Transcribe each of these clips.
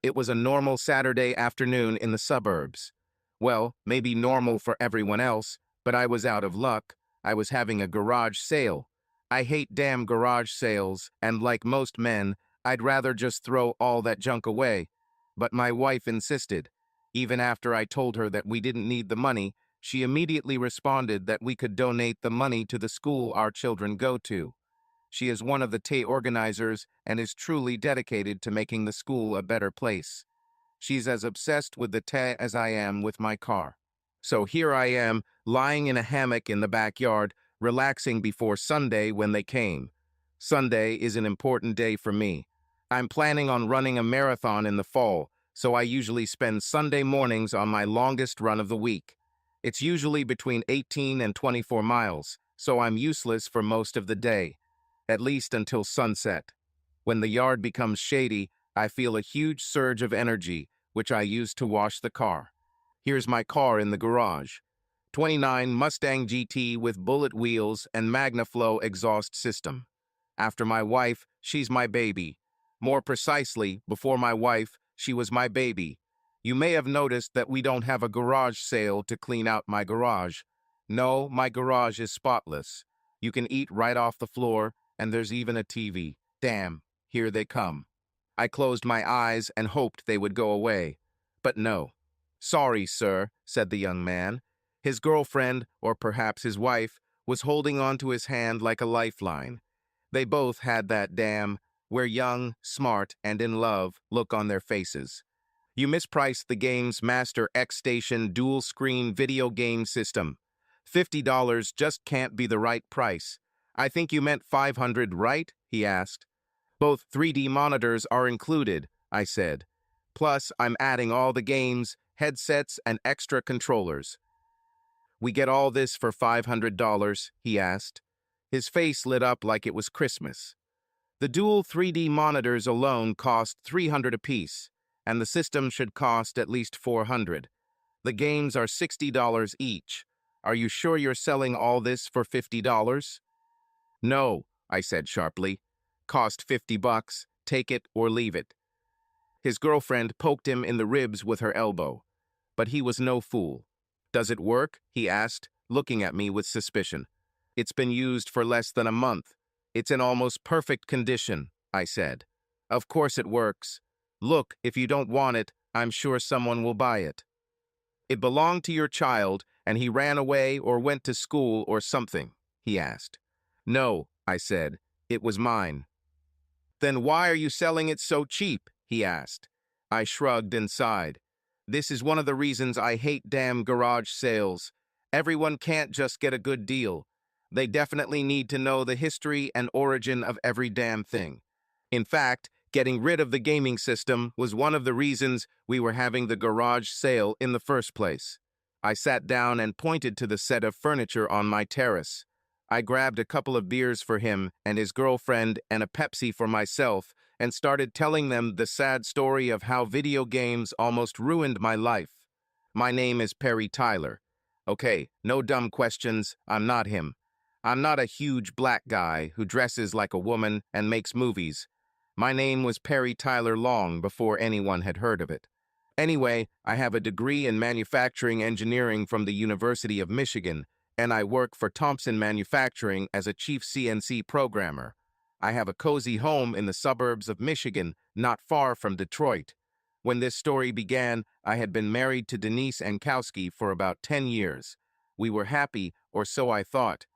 It was a normal Saturday afternoon in the suburbs. Well, maybe normal for everyone else, but I was out of luck. I was having a garage sale. I hate damn garage sales, and like most men, I'd rather just throw all that junk away. But my wife insisted. Even after I told her that we didn't need the money, she immediately responded that we could donate the money to the school our children go to. She is one of the Tay organizers and is truly dedicated to making the school a better place. She's as obsessed with the Tay as I am with my car. So here I am, lying in a hammock in the backyard, relaxing before Sunday when they came. Sunday is an important day for me. I'm planning on running a marathon in the fall, so I usually spend Sunday mornings on my longest run of the week. It's usually between 18 and 24 miles, so I'm useless for most of the day, at least until sunset. When the yard becomes shady, I feel a huge surge of energy, which I use to wash the car. Here's my car in the garage. 29 Mustang GT with bullet wheels and MagnaFlow exhaust system. After my wife, she's my baby. More precisely, before my wife, she was my baby. You may have noticed that we don't have a garage sale to clean out my garage. No, my garage is spotless. You can eat right off the floor, and there's even a TV. Damn, here they come. I closed my eyes and hoped they would go away. But no. Sorry, sir, said the young man. His girlfriend, or perhaps his wife, was holding onto his hand like a lifeline. They both had that damn, we're young, smart, and in love look on their faces. You mispriced the game's Master X Station dual-screen video game system. $50 just can't be the right price. I think you meant 500, right? He asked. Both 3D monitors are included, I said. Plus, I'm adding all the games, headsets, and extra controllers. We get all this for $500, he asked. His face lit up like it was Christmas. The dual 3D monitors alone cost $300 apiece, and the system should cost at least $400. The games are $60 each. Are you sure you're selling all this for $50? No, I said sharply. Cost $50, take it or leave it. His girlfriend poked him in the ribs with her elbow. But he was no fool. Does it work? He asked, looking at me with suspicion. It's been used for less than a month. It's in almost perfect condition, I said. Of course it works. Look, if you don't want it, I'm sure someone will buy it. It belonged to your child, and he ran away or went to school or something, he asked. No, I said. It was mine. Then why are you selling it so cheap? He asked. I shrugged and sighed. This is one of the reasons I hate damn garage sales. Everyone can't just get a good deal. They definitely need to know the history and origin of every damn thing. In fact, getting rid of the gaming system was one of the reasons we were having the garage sale in the first place. I sat down and pointed to the set of furniture on my terrace. I grabbed a couple of beers for him and his girlfriend and a Pepsi for myself and started telling them the sad story of how video games almost ruined my life. My name is Perry Tyler. Okay, no dumb questions, I'm not him. I'm not a huge black guy who dresses like a woman and makes movies. My name was Perry Tyler long before anyone had heard of it. Anyway, I have a degree in manufacturing engineering from the University of Michigan, and I work for Thompson Manufacturing as a chief CNC programmer. I have a cozy home in the suburbs of Michigan, not far from Detroit. When this story began, I had been married to Denise Ankowski for about 10 years. We were happy, or so I thought.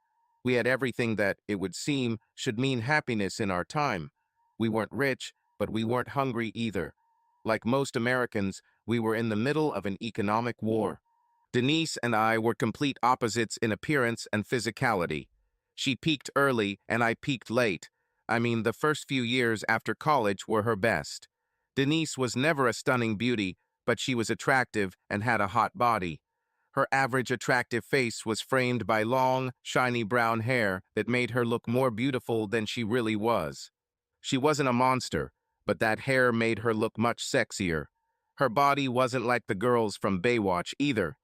We had everything that, it would seem, should mean happiness in our time. We weren't rich, but we weren't hungry either. Like most Americans, we were in the middle of an economic war. Denise and I were complete opposites in appearance and physicality. She peaked early and I peaked late. I mean, the first few years after college were her best. Denise was never a stunning beauty, but she was attractive and had a hot body. Her average attractive face was framed by long, shiny brown hair that made her look more beautiful than she really was. She wasn't a monster, but that hair made her look much sexier. Her body wasn't like the girls from Baywatch either,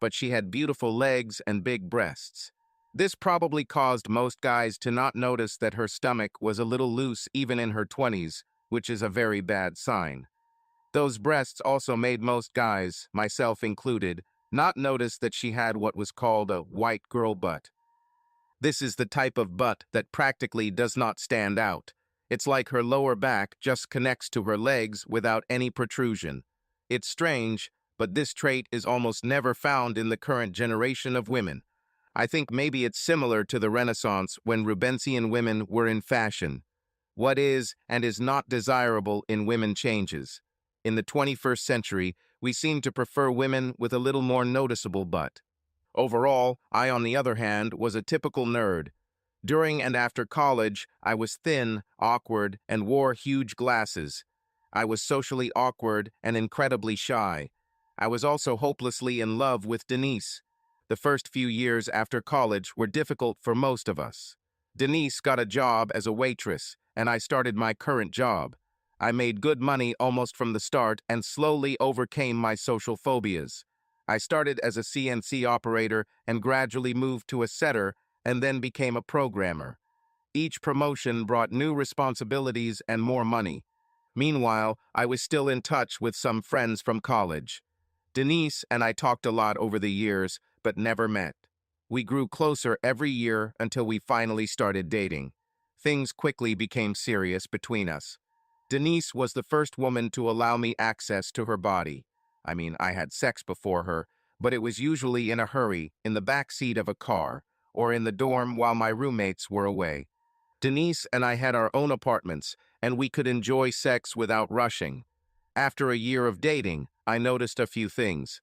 but she had beautiful legs and big breasts. This probably caused most guys to not notice that her stomach was a little loose even in her 20s, which is a very bad sign. Those breasts also made most guys, myself included, not notice that she had what was called a white girl butt. This is the type of butt that practically does not stand out. It's like her lower back just connects to her legs without any protrusion. It's strange, but this trait is almost never found in the current generation of women. I think maybe it's similar to the Renaissance when Rubensian women were in fashion. What is and is not desirable in women changes. In the 21st century, we seem to prefer women with a little more noticeable butt. Overall, I, on the other hand, was a typical nerd. During and after college, I was thin, awkward, and wore huge glasses. I was socially awkward and incredibly shy. I was also hopelessly in love with Denise. The first few years after college were difficult for most of us. Denise got a job as a waitress, and I started my current job. I made good money almost from the start and slowly overcame my social phobias. I started as a CNC operator and gradually moved to a setter and then became a programmer. Each promotion brought new responsibilities and more money. Meanwhile, I was still in touch with some friends from college. Denise and I talked a lot over the years, but never met. We grew closer every year until we finally started dating. Things quickly became serious between us. Denise was the first woman to allow me access to her body. I mean, I had sex before her, but it was usually in a hurry, in the back seat of a car, or in the dorm while my roommates were away. Denise and I had our own apartments, and we could enjoy sex without rushing. After a year of dating, I noticed a few things.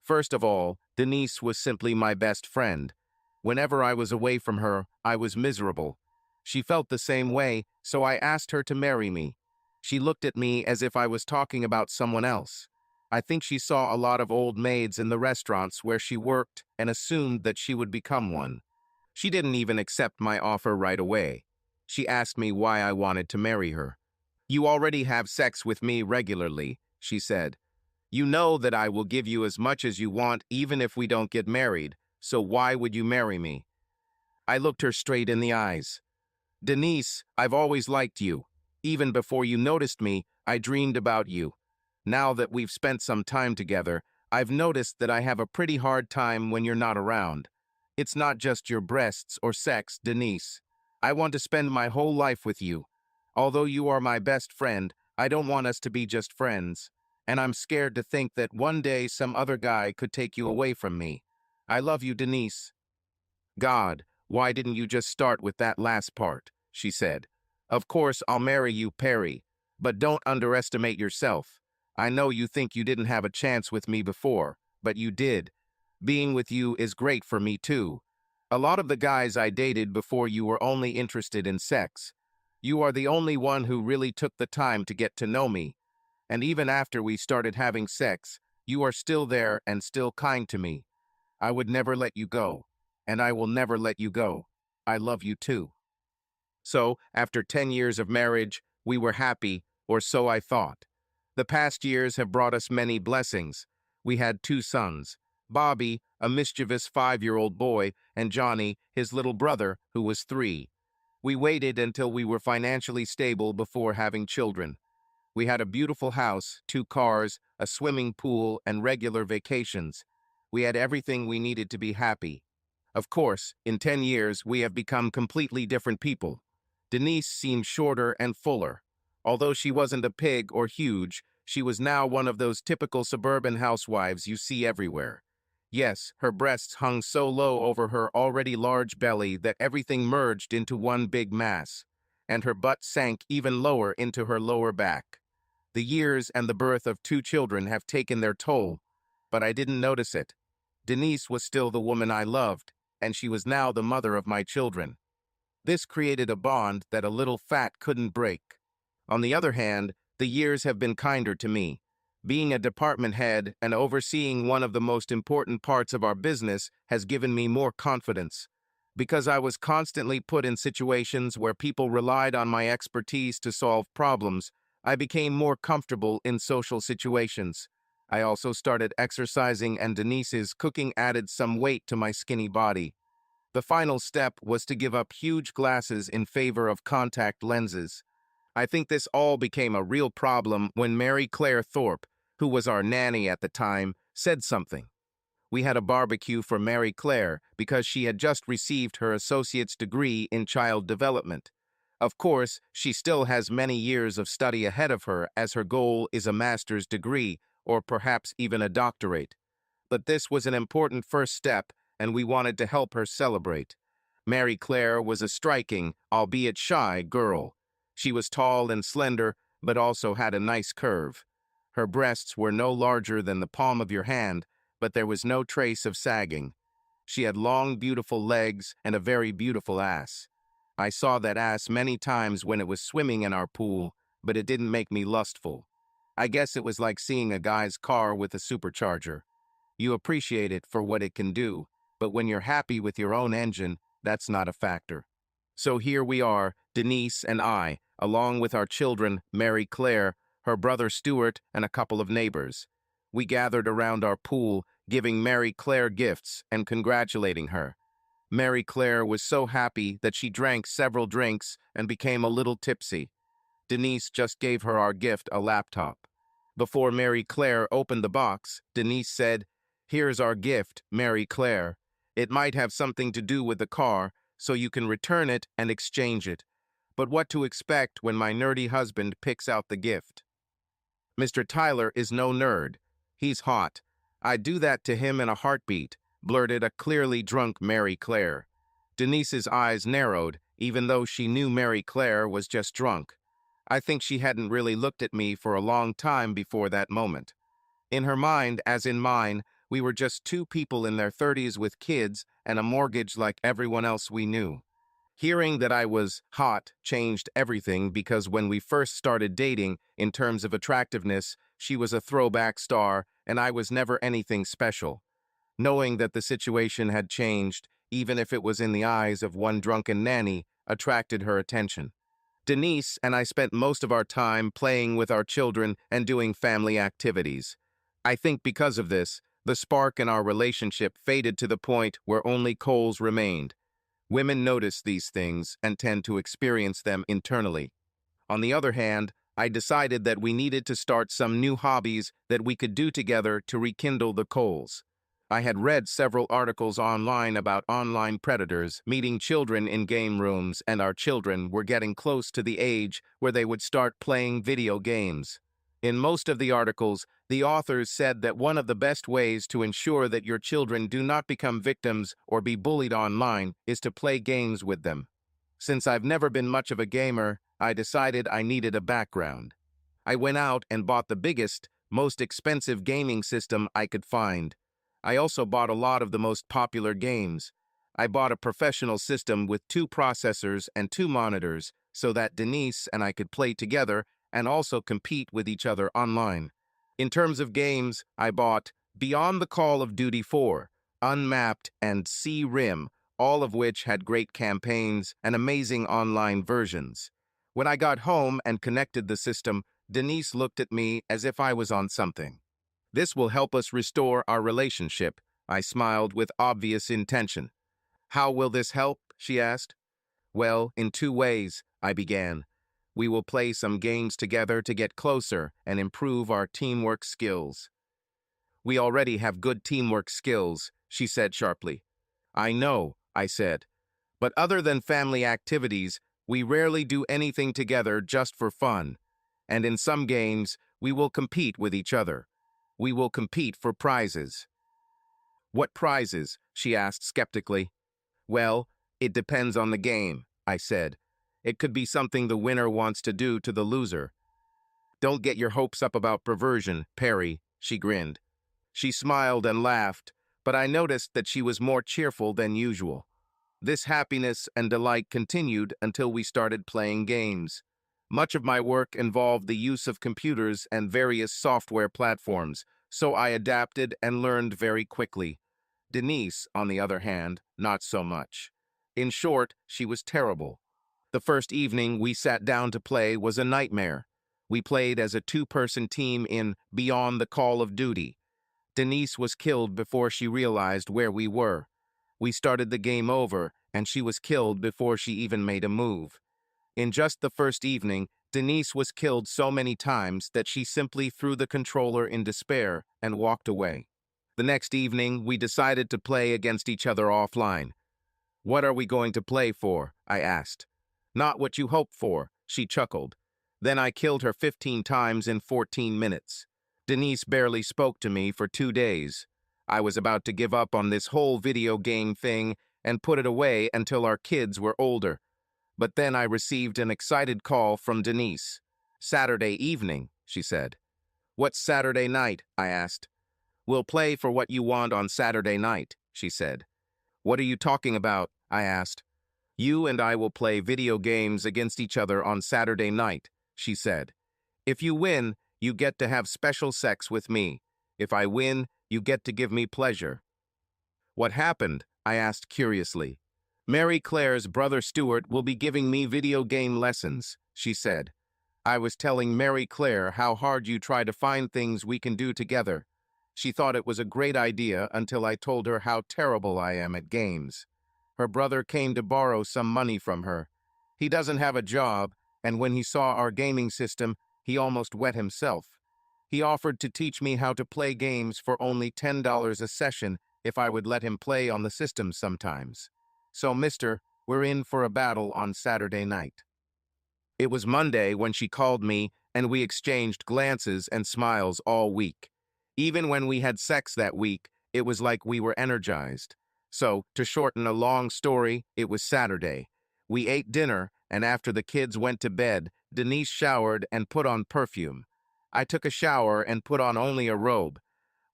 First of all, Denise was simply my best friend. Whenever I was away from her, I was miserable. She felt the same way, so I asked her to marry me. She looked at me as if I was talking about someone else. I think she saw a lot of old maids in the restaurants where she worked and assumed that she would become one. She didn't even accept my offer right away. She asked me why I wanted to marry her. "You already have sex with me regularly," she said. "You know that I will give you as much as you want even if we don't get married, so why would you marry me?" I looked her straight in the eyes. "Denise, I've always liked you. Even before you noticed me, I dreamed about you. Now that we've spent some time together, I've noticed that I have a pretty hard time when you're not around. It's not just your breasts or sex, Denise. I want to spend my whole life with you. Although you are my best friend, I don't want us to be just friends. And I'm scared to think that one day some other guy could take you away from me. I love you, Denise." "God, why didn't you just start with that last part?" she said. "Of course I'll marry you, Perry, but don't underestimate yourself. I know you think you didn't have a chance with me before, but you did. Being with you is great for me too. A lot of the guys I dated before you were only interested in sex. You are the only one who really took the time to get to know me. And even after we started having sex, you are still there and still kind to me. I would never let you go, and I will never let you go. I love you too." So, after 10 years of marriage, we were happy, or so I thought. The past years have brought us many blessings. We had 2 sons, Bobby, a mischievous 5-year-old boy, and Johnny, his little brother, who was 3. We waited until we were financially stable before having children. We had a beautiful house, 2 cars, a swimming pool, and regular vacations. We had everything we needed to be happy. Of course, in 10 years, we have become completely different people. Denise seemed shorter and fuller. Although she wasn't a pig or huge, she was now one of those typical suburban housewives you see everywhere. Yes, her breasts hung so low over her already large belly that everything merged into one big mass, and her butt sank even lower into her lower back. The years and the birth of 2 children have taken their toll, but I didn't notice it. Denise was still the woman I loved, and she was now the mother of my children. This created a bond that a little fat couldn't break. On the other hand, the years have been kinder to me. Being a department head and overseeing one of the most important parts of our business has given me more confidence. Because I was constantly put in situations where people relied on my expertise to solve problems, I became more comfortable in social situations. I also started exercising, and Denise's cooking added some weight to my skinny body. The final step was to give up huge glasses in favor of contact lenses. I think this all became a real problem when Mary Claire Thorpe, who was our nanny at the time, said something. We had a barbecue for Mary Claire because she had just received her associate's degree in child development. Of course, she still has many years of study ahead of her as her goal is a master's degree or perhaps even a doctorate. But this was an important first step, and we wanted to help her celebrate. Mary Claire was a striking, albeit shy, girl. She was tall and slender, but also had a nice curve. Her breasts were no larger than the palm of your hand, but there was no trace of sagging. She had long, beautiful legs and a very beautiful ass. I saw that ass many times when it was swimming in our pool, but it didn't make me lustful. I guess it was like seeing a guy's car with a supercharger. You appreciate it for what it can do, but when you're happy with your own engine, that's not a factor. So here we are, Denise and I, along with our children, Mary Claire, her brother Stuart, and a couple of neighbors. We gathered around our pool, giving Mary Claire gifts and congratulating her. Mary Claire was so happy that she drank several drinks and became a little tipsy. Denise just gave her our gift, a laptop. Before Mary Claire opened the box, Denise said, "Here's our gift, Mary Claire. It might have something to do with the car, so you can return it and exchange it. But what to expect when my nerdy husband picks out the gift? Mr. Tyler is no nerd. He's hot. I'd do that to him in a heartbeat," blurted a clearly drunk Mary Claire. Denise's eyes narrowed, even though she knew Mary Claire was just drunk. I think she hadn't really looked at me for a long time before that moment. In her mind, as in mine, we were just two people in their 30s with kids and a mortgage like everyone else we knew. Hearing that I was hot changed everything because when we first started dating, in terms of attractiveness, she was a throwback star and I was never anything special. Knowing that the situation had changed, even if it was in the eyes of one drunken nanny, attracted her attention. Denise and I spent most of our time playing with our children and doing family activities. I think because of this, the spark in our relationship faded to the point where only coals remained. Women notice these things and tend to experience them internally. On the other hand, I decided that we needed to start some new hobbies that we could do together to rekindle the coals. I had read several articles online about online predators meeting children in game rooms, and our children were getting close to the age where they would start playing video games. In most of the articles, the authors said that one of the best ways to ensure that your children do not become victims or be bullied online is to play games with them. Since I've never been much of a gamer, I decided I needed a background. I went out and bought the biggest, most expensive gaming system I could find. I also bought a lot of the most popular games. I bought a professional system with 2 processors and 2 monitors so that Denise and I could play together and also compete with each other online. In terms of games, I bought Beyond the Call of Duty 4, Unmapped, and Sea Rim, all of which had great campaigns and amazing online versions. When I got home and connected the system, Denise looked at me as if I was on something. "This will help us restore our relationship," I smiled with obvious intention. "How will this help?" she asked. "Well, in 2 ways," I began. "We will play some games together to get closer and improve our teamwork skills." "We already have good teamwork skills," she said sharply. "I know," I said. "But other than family activities, we rarely do anything together just for fun. And in some games, we will compete with each other. We will compete for prizes." "What prizes?" she asked skeptically. "Well, it depends on the game," I said. "It could be something the winner wants to do to the loser." "Don't get your hopes up about perversion, Perry," she grinned. She smiled and laughed, but I noticed that she was more cheerful than usual. This happiness and delight continued until we started playing games. Much of my work involved the use of computers and various software platforms, so I adapted and learned very quickly. Denise, on the other hand, not so much. In short, she was terrible. The first evening we sat down to play was a nightmare. We played as a 2-person team in Beyond the Call of Duty. Denise was killed before she realized where we were. We started the game over, and she was killed before she even made a move. In just the first evening, Denise was killed so many times that she simply threw the controller in despair and walked away. The next evening, we decided to play against each other offline. "What are we going to play for?" I asked. "Not what you hoped for," she chuckled. Then I killed her 15 times in 14 minutes. Denise barely spoke to me for 2 days. I was about to give up on this whole video game thing and put it away until our kids were older. But then I received an excited call from Denise. "Saturday evening," she said. "What's Saturday night?" I asked. "We'll play for what you want on Saturday night," she said. "What are you talking about?" I asked. "You and I will play video games against each other on Saturday night," she said. "If you win, you get to have special sex with me. If I win, you get to give me pleasure." "What happened?" I asked curiously. "Mary Claire's brother Stuart will be giving me video game lessons," she said. "I was telling Mary Claire how hard you try to find things we can do together. She thought it was a great idea until I told her how terrible I am at games. Her brother came to borrow some money from her. He doesn't have a job, and when he saw our gaming system, he almost wet himself. He offered to teach me how to play games for only $10 a session if I would let him play on the system sometimes. So, mister, we're in for a battle on Saturday night." It was Monday when she called me, and we exchanged glances and smiles all week. Even when we had sex that week, it was like we were energized. So, to shorten a long story, it was Saturday. We ate dinner, and after the kids went to bed, Denise showered and put on perfume. I took a shower and put on only a robe.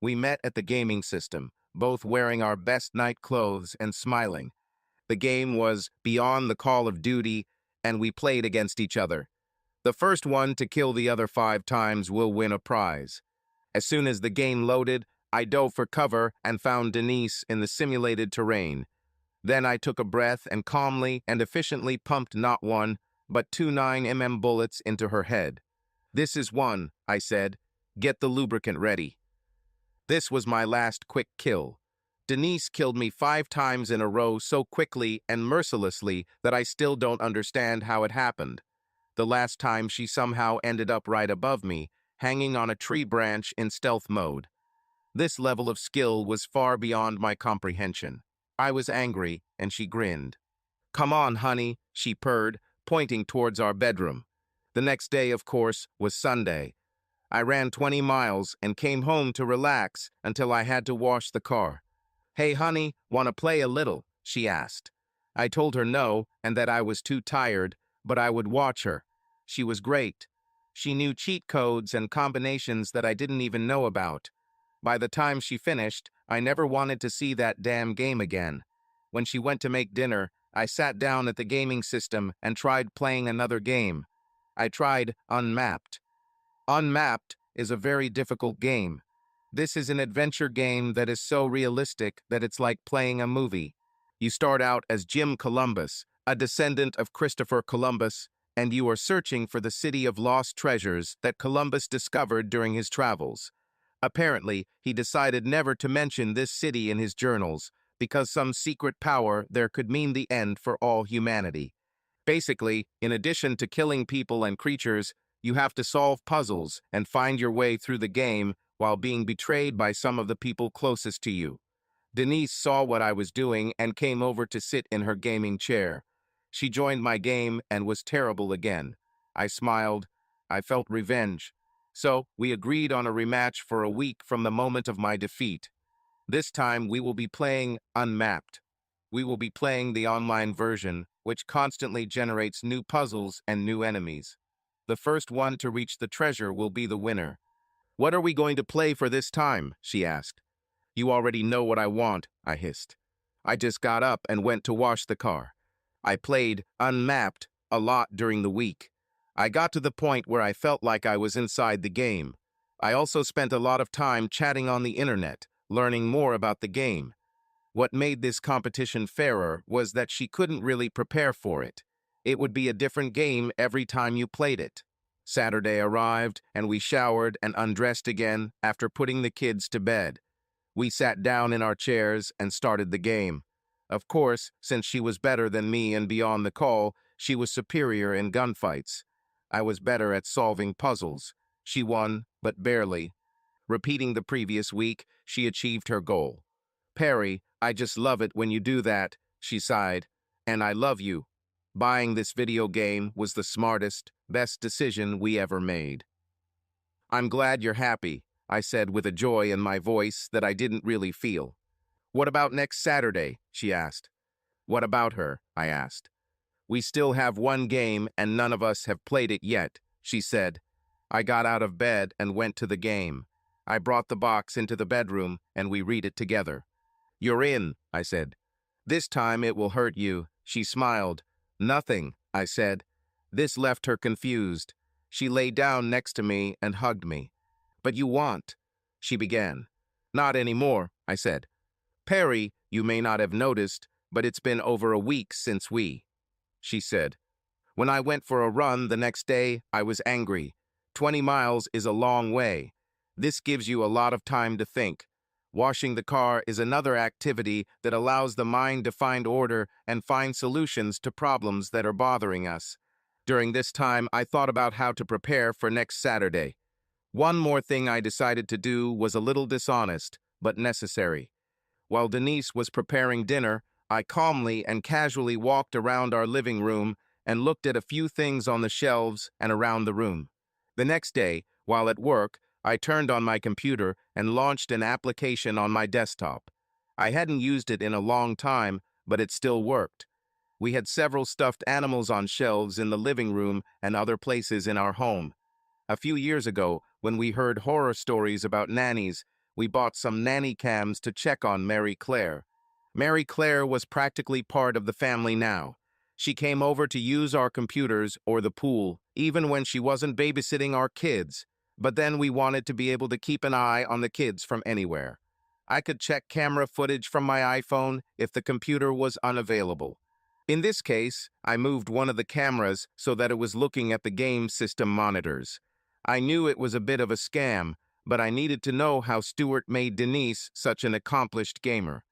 We met at the gaming system, both wearing our best night clothes and smiling. The game was Beyond the Call of Duty, and we played against each other. The first one to kill the other 5 times will win a prize. As soon as the game loaded, I dove for cover and found Denise in the simulated terrain. Then I took a breath and calmly and efficiently pumped not 1, but 2 9mm bullets into her head. "This is 1, I said. "Get the lubricant ready." This was my last quick kill. Denise killed me 5 times in a row so quickly and mercilessly that I still don't understand how it happened. The last time she somehow ended up right above me, hanging on a tree branch in stealth mode. This level of skill was far beyond my comprehension. I was angry, and she grinned. "Come on, honey," she purred, pointing towards our bedroom. The next day, of course, was Sunday. I ran 20 miles and came home to relax until I had to wash the car. "Hey, honey, want to play a little?" she asked. I told her no and that I was too tired, but I would watch her. She was great. She knew cheat codes and combinations that I didn't even know about. By the time she finished, I never wanted to see that damn game again. When she went to make dinner, I sat down at the gaming system and tried playing another game. I tried Unmapped. Unmapped is a very difficult game. This is an adventure game that is so realistic that it's like playing a movie. You start out as Jim Columbus, a descendant of Christopher Columbus, and you are searching for the city of lost treasures that Columbus discovered during his travels. Apparently, he decided never to mention this city in his journals, because some secret power there could mean the end for all humanity. Basically, in addition to killing people and creatures, you have to solve puzzles and find your way through the game while being betrayed by some of the people closest to you. Denise saw what I was doing and came over to sit in her gaming chair. She joined my game and was terrible again. I smiled. I felt revenge. So, we agreed on a rematch for a week from the moment of my defeat. This time, we will be playing Unmapped. We will be playing the online version, which constantly generates new puzzles and new enemies. The first one to reach the treasure will be the winner. "What are we going to play for this time?" she asked. "You already know what I want," I hissed. I just got up and went to wash the car. I played Unmapped a lot during the week. I got to the point where I felt like I was inside the game. I also spent a lot of time chatting on the internet, learning more about the game. What made this competition fairer was that she couldn't really prepare for it. It would be a different game every time you played it. Saturday arrived, and we showered and undressed again after putting the kids to bed. We sat down in our chairs and started the game. Of course, since she was better than me and beyond the call, she was superior in gunfights. I was better at solving puzzles. She won, but barely. Repeating the previous week, she achieved her goal. Perry, I just love it when you do that, she sighed. And I love you. Buying this video game was the smartest, best decision we ever made. I'm glad you're happy, I said with a joy in my voice that I didn't really feel. What about next Saturday? She asked. What about her? I asked. We still have one game and none of us have played it yet, she said. I got out of bed and went to the game. I brought the box into the bedroom and we read it together. You're in, I said. This time it will hurt you, she smiled. Nothing, I said. This left her confused. She lay down next to me and hugged me. But you want, she began. Not anymore, I said. Perry, you may not have noticed, but it's been over a week since she said. When I went for a run the next day, I was angry. 20 miles is a long way. This gives you a lot of time to think. Washing the car is another activity that allows the mind to find order and find solutions to problems that are bothering us. During this time, I thought about how to prepare for next Saturday. One more thing I decided to do was a little dishonest, but necessary. While Denise was preparing dinner, I calmly and casually walked around our living room and looked at a few things on the shelves and around the room. The next day, while at work, I turned on my computer and launched an application on my desktop. I hadn't used it in a long time, but it still worked. We had several stuffed animals on shelves in the living room and other places in our home. A few years ago, when we heard horror stories about nannies, we bought some nanny cams to check on Mary Claire. Mary Claire was practically part of the family now. She came over to use our computers or the pool, even when she wasn't babysitting our kids. But then we wanted to be able to keep an eye on the kids from anywhere. I could check camera footage from my iPhone if the computer was unavailable. In this case, I moved one of the cameras so that it was looking at the game system monitors. I knew it was a bit of a scam, but I needed to know how Stuart made Denise such an accomplished gamer.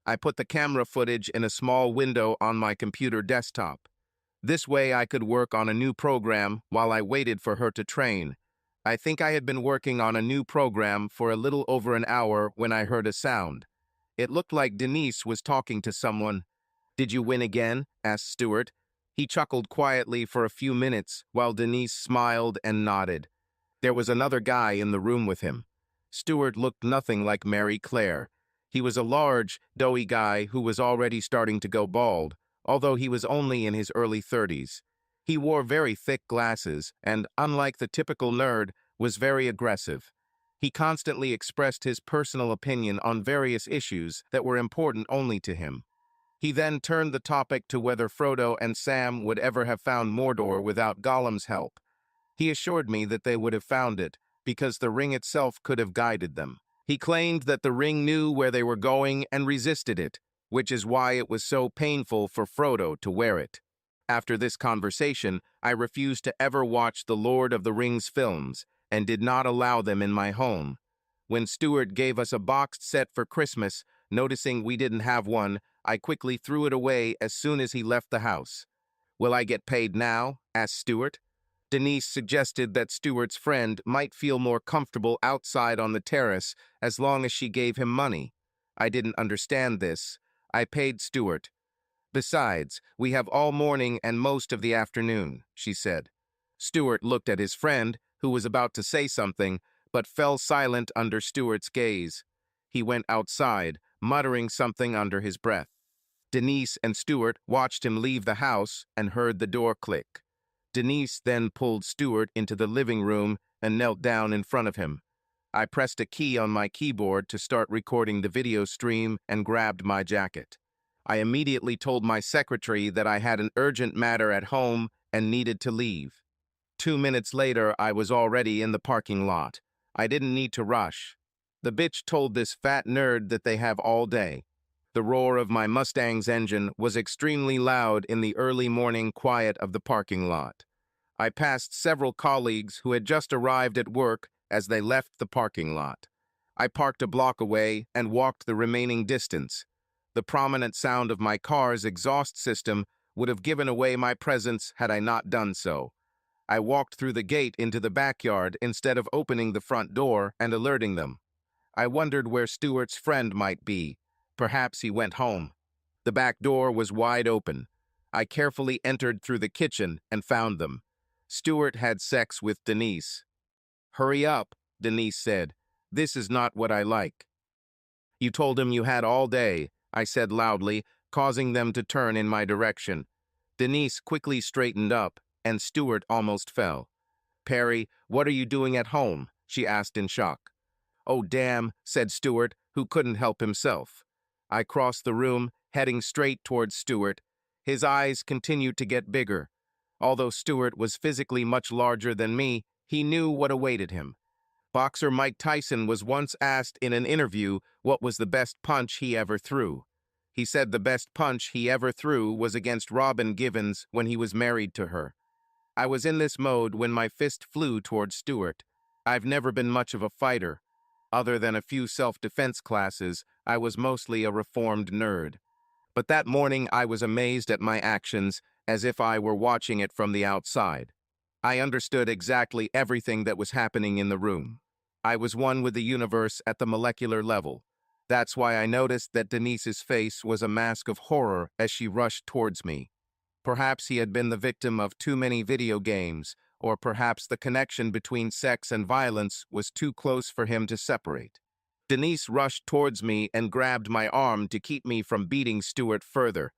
I put the camera footage in a small window on my computer desktop. This way I could work on a new program while I waited for her to train. I think I had been working on a new program for a little over an hour when I heard a sound. It looked like Denise was talking to someone. Did you win again? Asked Stuart. He chuckled quietly for a few minutes while Denise smiled and nodded. There was another guy in the room with him. Stuart looked nothing like Mary Claire. He was a large, doughy guy who was already starting to go bald, although he was only in his early 30s. He wore very thick glasses and, unlike the typical nerd, was very aggressive. He constantly expressed his personal opinion on various issues that were important only to him. He then turned the topic to whether Frodo and Sam would ever have found Mordor without Gollum's help. He assured me that they would have found it, because the ring itself could have guided them. He claimed that the ring knew where they were going and resisted it, which is why it was so painful for Frodo to wear it. After this conversation, I refused to ever watch the Lord of the Rings films and did not allow them in my home. When Stuart gave us a boxed set for Christmas, noticing we didn't have one, I quickly threw it away as soon as he left the house. Will I get paid now? Asked Stuart. Denise suggested that Stuart's friend might feel more comfortable outside on the terrace as long as she gave him money. I didn't understand this. I paid Stuart. Besides, we have all morning and most of the afternoon, she said. Stuart looked at his friend, who was about to say something, but fell silent under Stuart's gaze. He went outside, muttering something under his breath. Denise and Stuart watched him leave the house and heard the door click. Denise then pulled Stuart into the living room and knelt down in front of him. I pressed a key on my keyboard to start recording the video stream and grabbed my jacket. I immediately told my secretary that I had an urgent matter at home and needed to leave. 2 minutes later, I was already in the parking lot. I didn't need to rush. The bitch told this fat nerd that they have all day. The roar of my Mustang's engine was extremely loud in the early morning quiet of the parking lot. I passed several colleagues who had just arrived at work as they left the parking lot. I parked a block away and walked the remaining distance. The prominent sound of my car's exhaust system would have given away my presence had I not done so. I walked through the gate into the backyard instead of opening the front door and alerting them. I wondered where Stuart's friend might be. Perhaps he went home. The back door was wide open. I carefully entered through the kitchen and found them. Stuart had sex with Denise. "Hurry up," Denise said. "This is not what I like." "You told him you had all day," I said loudly, causing them to turn in my direction. Denise quickly straightened up, and Stuart almost fell. "Perry, what are you doing at home?" she asked in shock. "Oh, damn," said Stuart, who couldn't help himself. I crossed the room, heading straight towards Stuart. His eyes continued to get bigger. Although Stuart was physically much larger than me, he knew what awaited him. Boxer Mike Tyson was once asked in an interview what was the best punch he ever threw. He said the best punch he ever threw was against Robin Givens when he was married to her. I was in this mode when my fist flew towards Stuart. I've never been much of a fighter. Other than a few self-defense classes, I was mostly a reformed nerd. But that morning I was amazed at my actions, as if I were watching it from the outside. I understood exactly everything that was happening in the room. I was one with the universe at the molecular level. That's why I noticed that Denise's face was a mask of horror as she rushed towards me. Perhaps he had been the victim of too many video games, or perhaps the connection between sex and violence was too close for him to separate. Denise rushed towards me and grabbed my arm to keep me from beating Stuart further.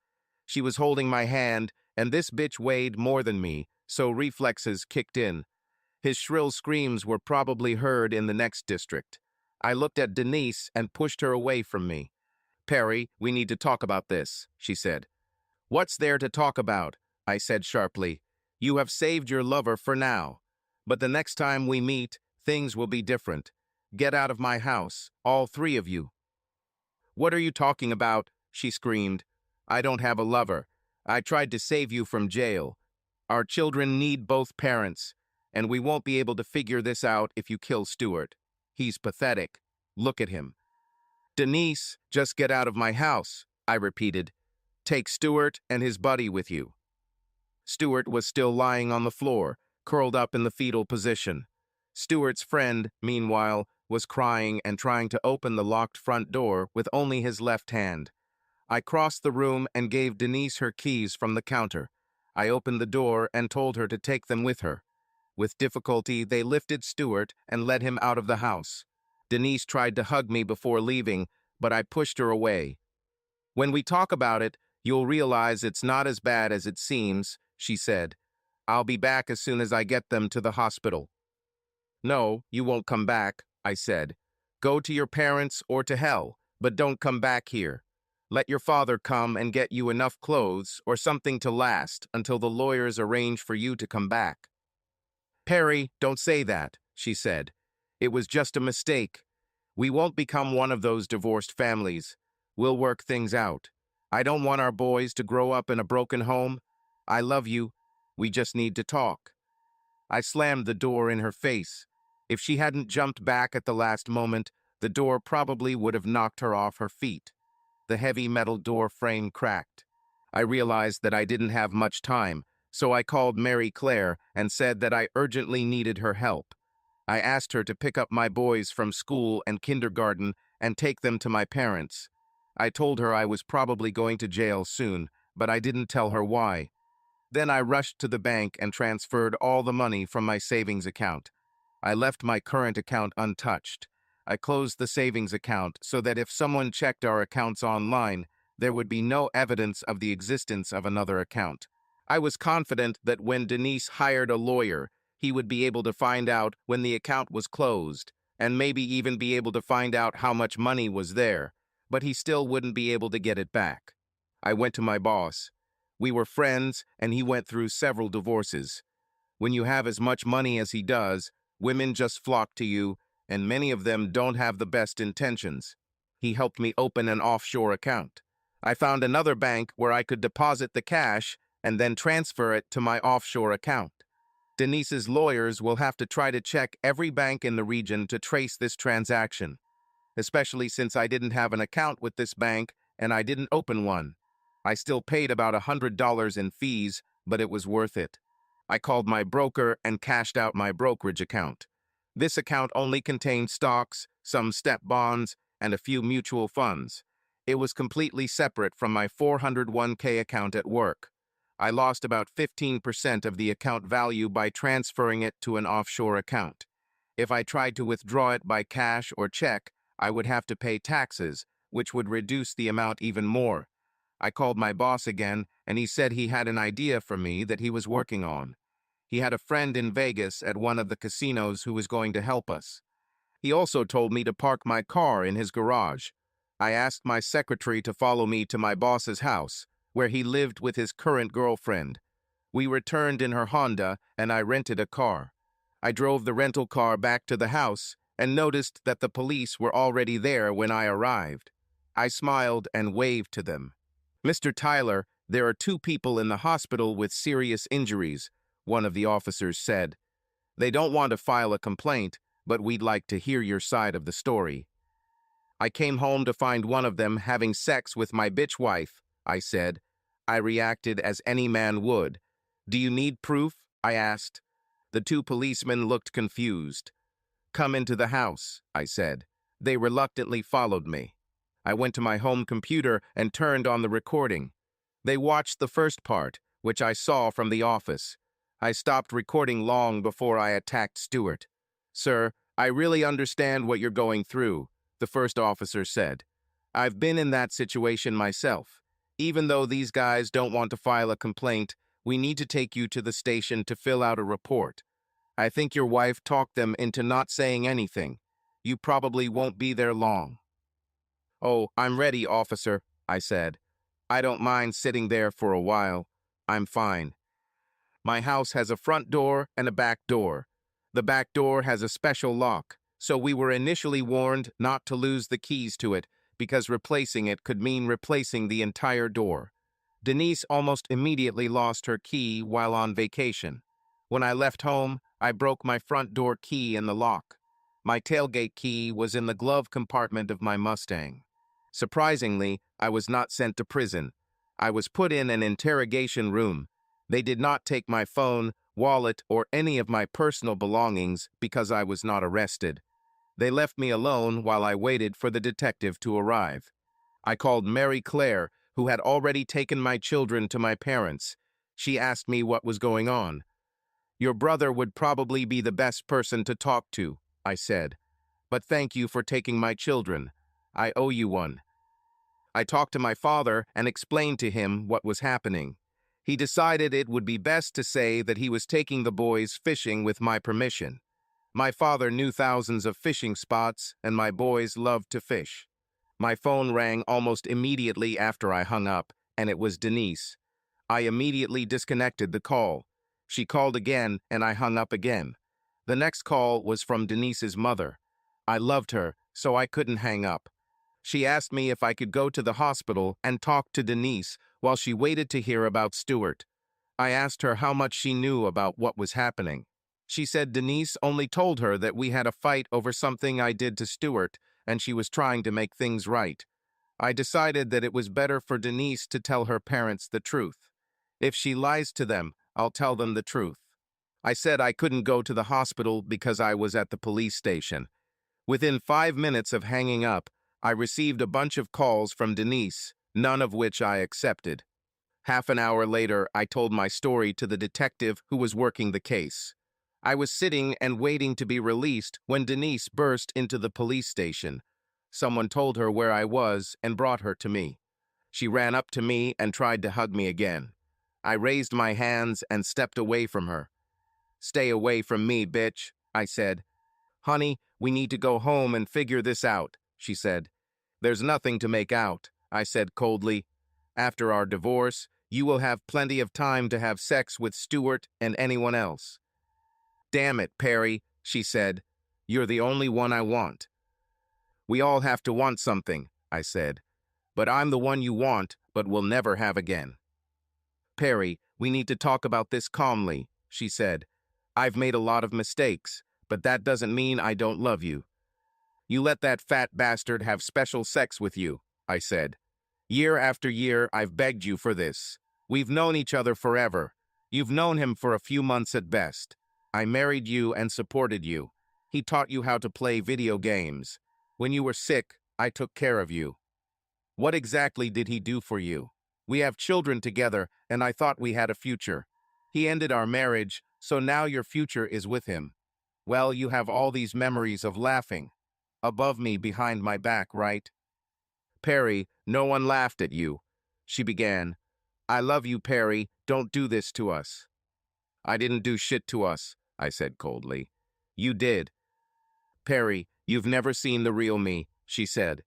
She was holding my hand, and this bitch weighed more than me, so reflexes kicked in. His shrill screams were probably heard in the next district. I looked at Denise and pushed her away from me. "Perry, we need to talk about this," she said. "What's there to talk about?" I said sharply. "You have saved your lover for now. But the next time we meet, things will be different. Get out of my house, all three of you." "What are you talking about?" she screamed. "I don't have a lover. I tried to save you from jail. Our children need both parents, and we won't be able to figure this out if you kill Stuart. He's pathetic. Look at him." "Denise, just get out of my house," I repeated. "Take Stuart and his buddy with you." Stuart was still lying on the floor, curled up in the fetal position. Stuart's friend, meanwhile, was crying and trying to open the locked front door with only his left hand. I crossed the room and gave Denise her keys from the counter. I opened the door and told her to take them with her. With difficulty, they lifted Stuart and led him out of the house. Denise tried to hug me before leaving, but I pushed her away. "When we talk about it, you'll realize it's not as bad as it seems," she said. "I'll be back as soon as I get them to the hospital." "No, you won't come back," I said. "Go to your parents or to hell, but don't come back here. Let your father come and get you enough clothes or something to last until the lawyers arrange for you to come back." "Perry, don't say that," she said. "It was just a mistake. We won't become one of those divorced families. We'll work things out. I don't want our boys to grow up in a broken home. I love you. We just need to talk." I slammed the door in her face. If she hadn't jumped back at the last moment, the door probably would have knocked her off her feet. The heavy metal door frame cracked. I realized that I didn't have much time, so I called Mary Claire and said that I urgently needed her help. I asked her to pick up my boys from school and kindergarten and take them to my parents. I told her I was probably going to jail soon, but I didn't tell her why. Then I rushed to the bank and transferred all the money from my savings account. I left my current account untouched. I closed the savings account so that if someone checked our accounts online, there would be no evidence of the existence of another account. I was confident that when Denise hired a lawyer, he would be able to find out when the account was closed, and maybe even be able to find out how much money was there, but he still wouldn't be able to get it back. I went to my boss. We were friends, and he went through several divorces. When you have as much money as he does, women just flock to you, and many of them don't have the best intentions. He helped me open an offshore account. I found another bank where I could deposit the cash and then transfer it to my offshore account. Denise's lawyers will have to try to check every bank in the region to trace this transaction, especially since I didn't have an account with this bank and I didn't open one. I still paid about $100 in fees, but it was worth it. I called my broker and cashed out my brokerage account. This account only contained stocks, some step bonds, and a few mutual funds. It was completely separate from my 401k account at work. I lost about 15% of the account value by transferring it to an offshore account. If I tried to withdraw it by cash or check, I would have to pay taxes, which would reduce the amount even more. I called my boss again, and he said he had an idea for me that he was working on. He had a friend in Vegas at one of the casinos who was going to help us. He also told me to park my car in his garage. I asked my secretary to follow me to my boss's house, where he lived with his current girlfriend. We returned in her Honda, and I rented a car. I drove the rental car back to the house and noticed that the police were already there when I arrived. I smiled and waved to them. "Mr. Tyler, there are 2 people in the hospital with serious injuries," one of the officers said. "They don't want to file a complaint, but we'd like to hear your side of the story." "I came home to find one of them having sex with my bitch wife," I said. I reacted as any man would. "Do you need proof?" I asked. The 2 policemen looked confused. "Come into the house," I said. They reluctantly followed me. I went to my home computer and turned on the recording. They watched the first part, which I saw from the office. I stopped recording long before I attacked Stewart. "Sir, I really understand what you're going through," the first officer said. "I've been in that situation myself. Even though these guys don't want to file a complaint, we need to take you to the station to fill out a report. I think your wife talked them into not saying anything. You probably won't be there long." "Oh, I'm ready, officer," I said. "I don't mind sitting there for a while. I'm fine. My house has a front door and a back door. The back door has a special lock, so we were initially warned not to lose the keys to it because replacing it could mean replacing the entire door. Denise almost immediately lost her key while on vacation. When I left home, I broke my front door key in the lock. My tailgate key was in the glove compartment of my Mustang. Surprisingly, I was not sent to prison. I was put in an interrogation room. They did not take my phone, wallet, or any of my personal belongings because I was not arrested. They left me alone while I waited for the detective to arrive. I called Mary Claire, who had already taken my children to my parents. She asked me what was going on. "Your brother would probably be the best person to talk to," I said. "But thank you for taking my children. I owe you one." I talked to my father and explained to him what was happening. He decided it would be best to say that he was taking the boys fishing with my permission. My father knew thousands of fishing spots, and my boys loved to fish. My phone rang almost immediately after I hung up, and it was Denise. I immediately disconnected the call. She called again, and I hung up again. The next call was from Denise's mother. I loved her, so I couldn't hang up. She asked me if I could go to the hospital and talk to Denise while she waited to hear about Stewart. I asked her how much she knew about what was happening. She said Denise only told her that we had a fight over something I did to Stewart, and she was trying to make things right. I decided that it was better for Denise to tell her parents the truth. If she lies to them, I'll tell them the truth. I said I couldn't go to the hospital because I was at the police station. Within 5 minutes of hanging up, I received a bunch of calls from Denise, none of which I accepted. Half an hour later, I told my story to the detective who was working the case. I was sitting and waiting to be released when Denise burst into the police station. Someone told her where I was and brought her to me. She ran up to me and tried to hug me again. I raised my hands and stepped away from her. "Stay away from me, bitch," I said. "Honey, we need to go home and figure this out," she said. "There's nothing to make out," I said coldly. "After our divorce, you will have plenty of time to have sex with Stewart and anyone else." "Damn it, Perry," she said. "You're the only one I want." "We all have to want something," I said. "But I'm the one you want, but will never have again." "Perry, we need to talk about this calmly," she said. "I've made a lot of mistakes, but that doesn't mean I don't love you." "You let that fat bastard have special sex with you," I said. "Year after year, I've begged you for this. We've known each other forever. You've known him for a few months at best. I married you and supported you. He taught you how to play video games. When you were sick, I took care of you. What exactly did he do for you? We have children together, and I thought we had a future. He ended our marriage, so now your future is with him. Well, you have all these memories of laughing. Above me, behind my back, right? Perry, no one laughed at you. She began. I love you, Perry. Don't do this to us. I didn't do shit to us, I said coldly. You did. Perry, you've never seen the real me, she said.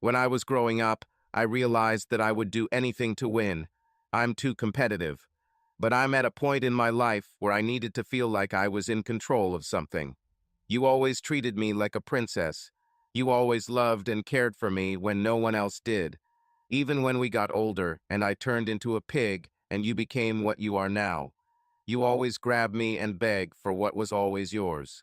When I was growing up, I realized that I would do anything to win. I'm too competitive. But I'm at a point in my life where I needed to feel like I was in control of something. You always treated me like a princess. You always loved and cared for me when no one else did. Even when we got older and I turned into a pig and you became what you are now. You always grabbed me and begged for what was always yours.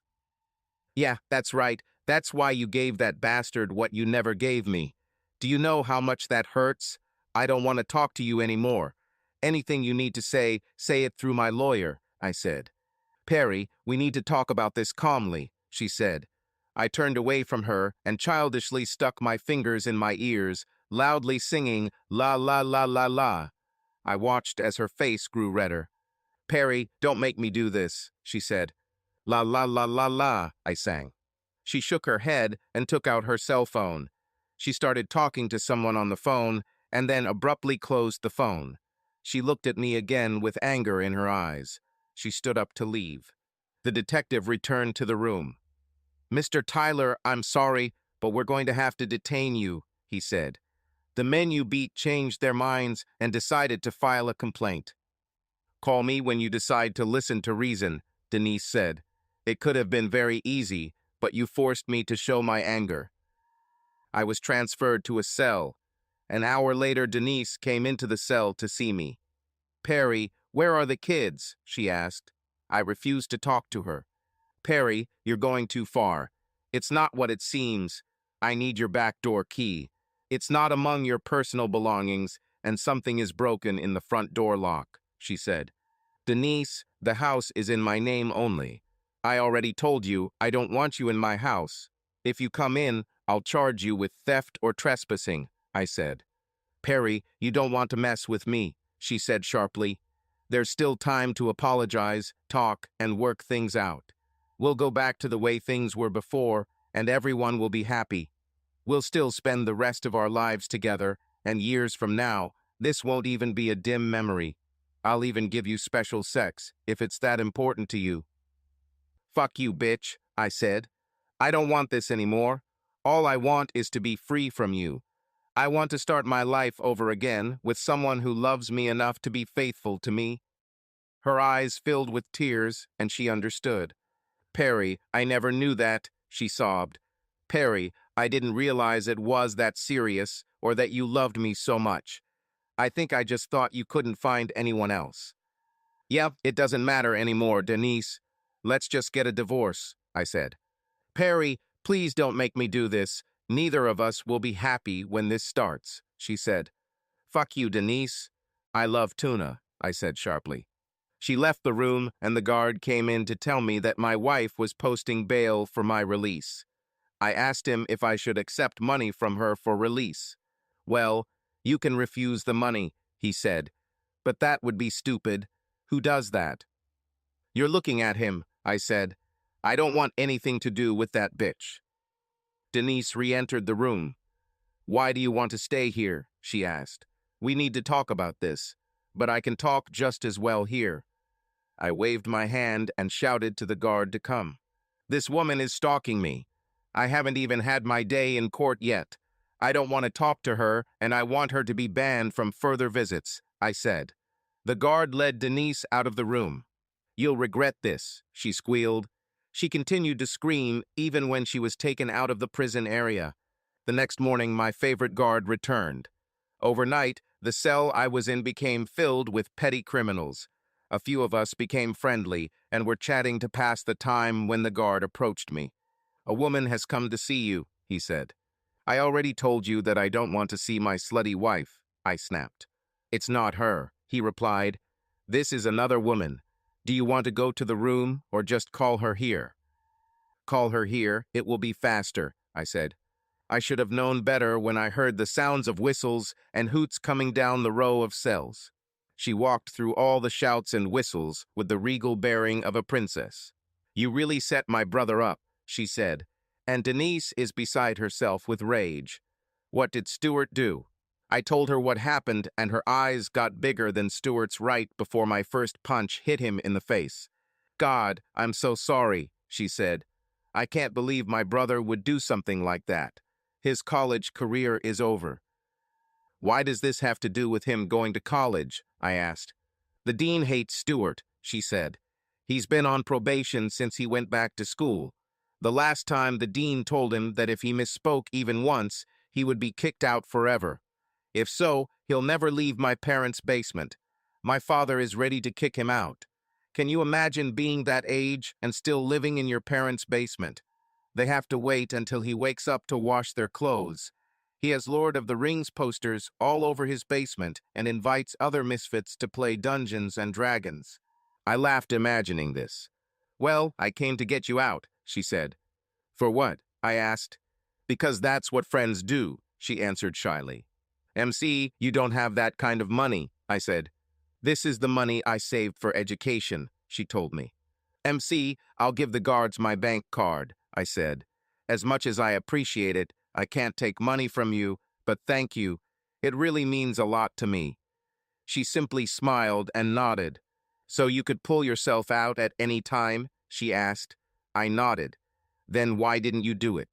Yeah, that's right. That's why you gave that bastard what you never gave me. Do you know how much that hurts? I don't want to talk to you anymore. Anything you need to say it through my lawyer, I said. Perry, we need to talk about this calmly, she said. I turned away from her and childishly stuck my fingers in my ears, loudly singing la la la la la. I watched as her face grew redder. Perry, don't make me do this, she said. La la la la la, I sang. She shook her head and took out her cell phone. She started talking to someone on the phone and then abruptly closed the phone. She looked at me again with anger in her eyes. She stood up to leave. The detective returned to the room. Mr. Tyler, I'm sorry, but we're going to have to detain you, he said. The men you beat changed their minds and decided to file a complaint. Call me when you decide to listen to reason, Denise said. It could have been very easy, but you forced me to show my anger. I was transferred to a cell. An hour later, Denise came into the cell to see me. Perry, where are the kids? She asked. I refused to talk to her. Perry, you're going too far. It's not what it seems. I need your back door key. It's not among your personal belongings, and something is broken in the front door lock, she said. Denise, the house is in my name only. I already told you I don't want you in my house. If you come in, I'll charge you with theft or trespassing, I said. Perry, you don't want to mess with me, she said sharply. There's still time to apologize, talk, and work things out. We'll go back to the way things were before, and everyone will be happy. We'll still spend the rest of our lives together, and years from now, this won't even be a dim memory. I'll even give you special sex, if it's that important to you. Fuck you, bitch, I said. I don't want this anymore. All I want is to be free from you. I want to start my life over again with someone who loves me enough to be faithful to me. Her eyes filled with tears, and she understood. Perry, I never knew that, she sobbed. Perry, I didn't realize it was that serious or that you loved me so much. I think I just thought you couldn't find anyone else. Yep, it doesn't matter anymore, Denise. Let's just get a divorce, I said. Perry, please don't make me do this. Neither of us will be happy when this starts, she said. Fuck you, Denise. I love tuna, I said sharply. She left the room, and the guard came in to tell me that my wife was posting bail for my release. I asked him if I should accept money from her for release. Well, you can refuse the money, he said. But that would be stupid. Who does that? You're looking at him, I said. I don't want anything to do with that bitch. Denise re-entered the room. Why do you want to stay here? She asked. We need to talk about this, but I can talk just as well here. I waved my hand and shouted to the guard to come. This woman is stalking me. I haven't even had my day in court yet. I don't want to talk to her, and I want her to be banned from further visits, I said. The guard led Denise out of the room. You'll regret this, she squealed. She continued to scream even when she was taken out of the prison area. The next morning, my favorite guard returned. Overnight, the cell I was in became filled with petty criminals. A few of us became friendly and were chatting to pass the time when the guard approached me. A woman has come to see you, he said. I already told you that I don't want to see my slutty wife, I snapped. It's not her, he replied. This is another woman. Do you want to go to the room or just call her here? Call her here, it will be faster, I said. I should have known better when I heard the sounds of whistles and hoots coming down the row of cells. She walked through all the shouts and whistles with the regal bearing of a princess. You really set my brother up, she said, and Denise is beside herself with rage. What did Stuart do? I told her what happened, and her eyes got bigger than Stuart's right before my first punch hit him in the face. God, I'm so sorry, she said. I can't believe my brother would do something like that. His college career is over. Why does this have to do with him going to college? I asked. The dean hates Stuart, she said. He's been on probation since he went back to school. The last time the dean told him that if he misspoke even once, he would be kicked out forever. If so, he'll never leave my parents' basement. My father is ready to kick him out. Can you imagine being that age and still living in your parents' basement? They have to wait until he wakes up to wash their clothes. He has Lord of the Rings posters all over his basement and invites other misfits to play Dungeons and Dragons. I laughed imagining this. Well, I came to get you out, she said. For what? I asked. Because that's what friends do, she answered shyly. MC, you don't have that kind of money, I said. This is the money I saved for education, she told me. MC, I'll give the guards my bank card, I said. As much as I appreciate it, I can't take money from you, but thank you. It really means a lot to me. She simply smiled and nodded. So you could pull yourself out at any time? She asked. I nodded. Then why didn't you do it?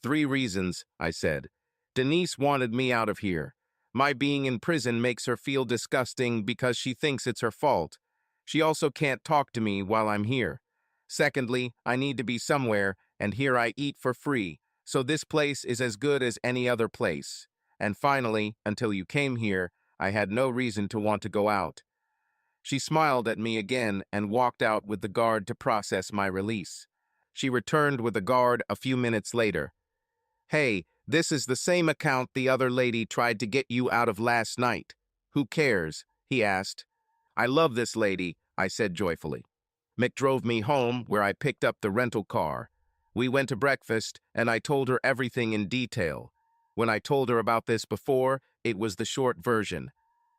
3 reasons, I said. Denise wanted me out of here. My being in prison makes her feel disgusting because she thinks it's her fault. She also can't talk to me while I'm here. Secondly, I need to be somewhere, and here I eat for free, so this place is as good as any other place. And finally, until you came here, I had no reason to want to go out. She smiled at me again and walked out with the guard to process my release. She returned with the guard a few minutes later. Hey, this is the same account the other lady tried to get you out of last night. Who cares? He asked. I love this lady, I said joyfully. Mick drove me home, where I picked up the rental car. We went to breakfast, and I told her everything in detail. When I told her about this before, it was the short version.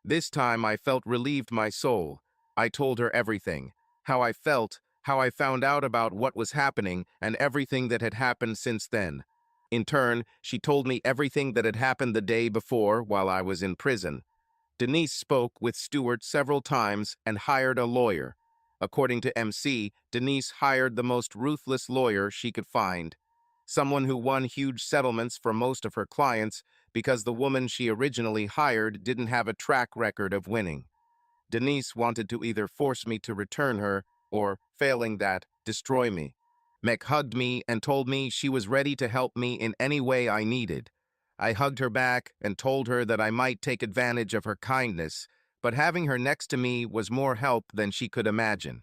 This time I felt relieved my soul. I told her everything. How I felt, how I found out about what was happening, and everything that had happened since then. In turn, she told me everything that had happened the day before while I was in prison. Denise spoke with Stuart several times and hired a lawyer. According to MC, Denise hired the most ruthless lawyer she could find. Someone who won huge settlements for most of her clients because the woman she originally hired didn't have a track record of winning. Denise wanted to either force me to return her or, failing that, destroy me. Meg hugged me and told me she was ready to help me in any way I needed. I hugged her back and told her that I might take advantage of her kindness, but having her next to me was more help than she could imagine.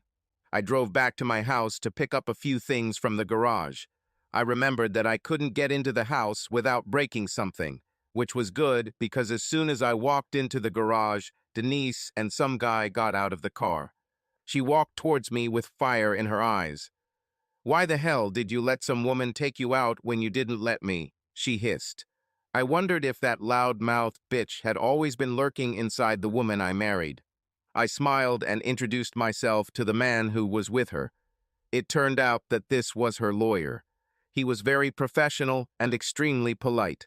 I drove back to my house to pick up a few things from the garage. I remembered that I couldn't get into the house without breaking something, which was good because as soon as I walked into the garage, Denise and some guy got out of the car. She walked towards me with fire in her eyes. Why the hell did you let some woman take you out when you didn't let me? She hissed. I wondered if that loud-mouthed bitch had always been lurking inside the woman I married. I smiled and introduced myself to the man who was with her. It turned out that this was her lawyer. He was very professional and extremely polite.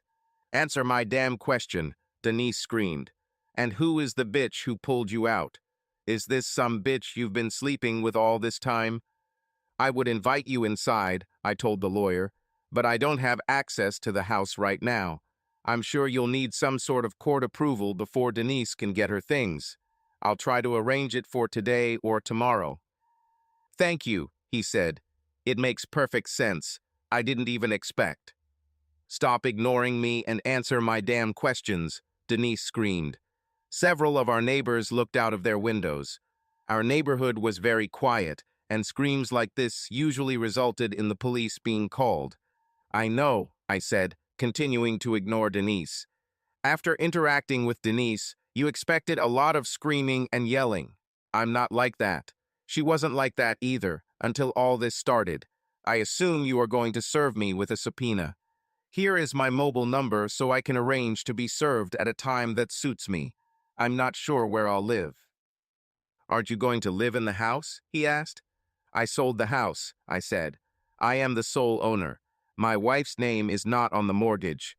Answer my damn question, Denise screamed. And who is the bitch who pulled you out? Is this some bitch you've been sleeping with all this time? I would invite you inside, I told the lawyer, but I don't have access to the house right now. I'm sure you'll need some sort of court approval before Denise can get her things. I'll try to arrange it for today or tomorrow. Thank you, he said. It makes perfect sense. I didn't even expect. Stop ignoring me and answer my damn questions, Denise screamed. Several of our neighbors looked out of their windows. Our neighborhood was very quiet, and screams like this usually resulted in the police being called. I know, I said, continuing to ignore Denise. After interacting with Denise, you expected a lot of screaming and yelling. I'm not like that. She wasn't like that either, until all this started. I assume you are going to serve me with a subpoena. Here is my mobile number so I can arrange to be served at a time that suits me. I'm not sure where I'll live. Aren't you going to live in the house? He asked. I sold the house, I said. I am the sole owner. My wife's name is not on the mortgage.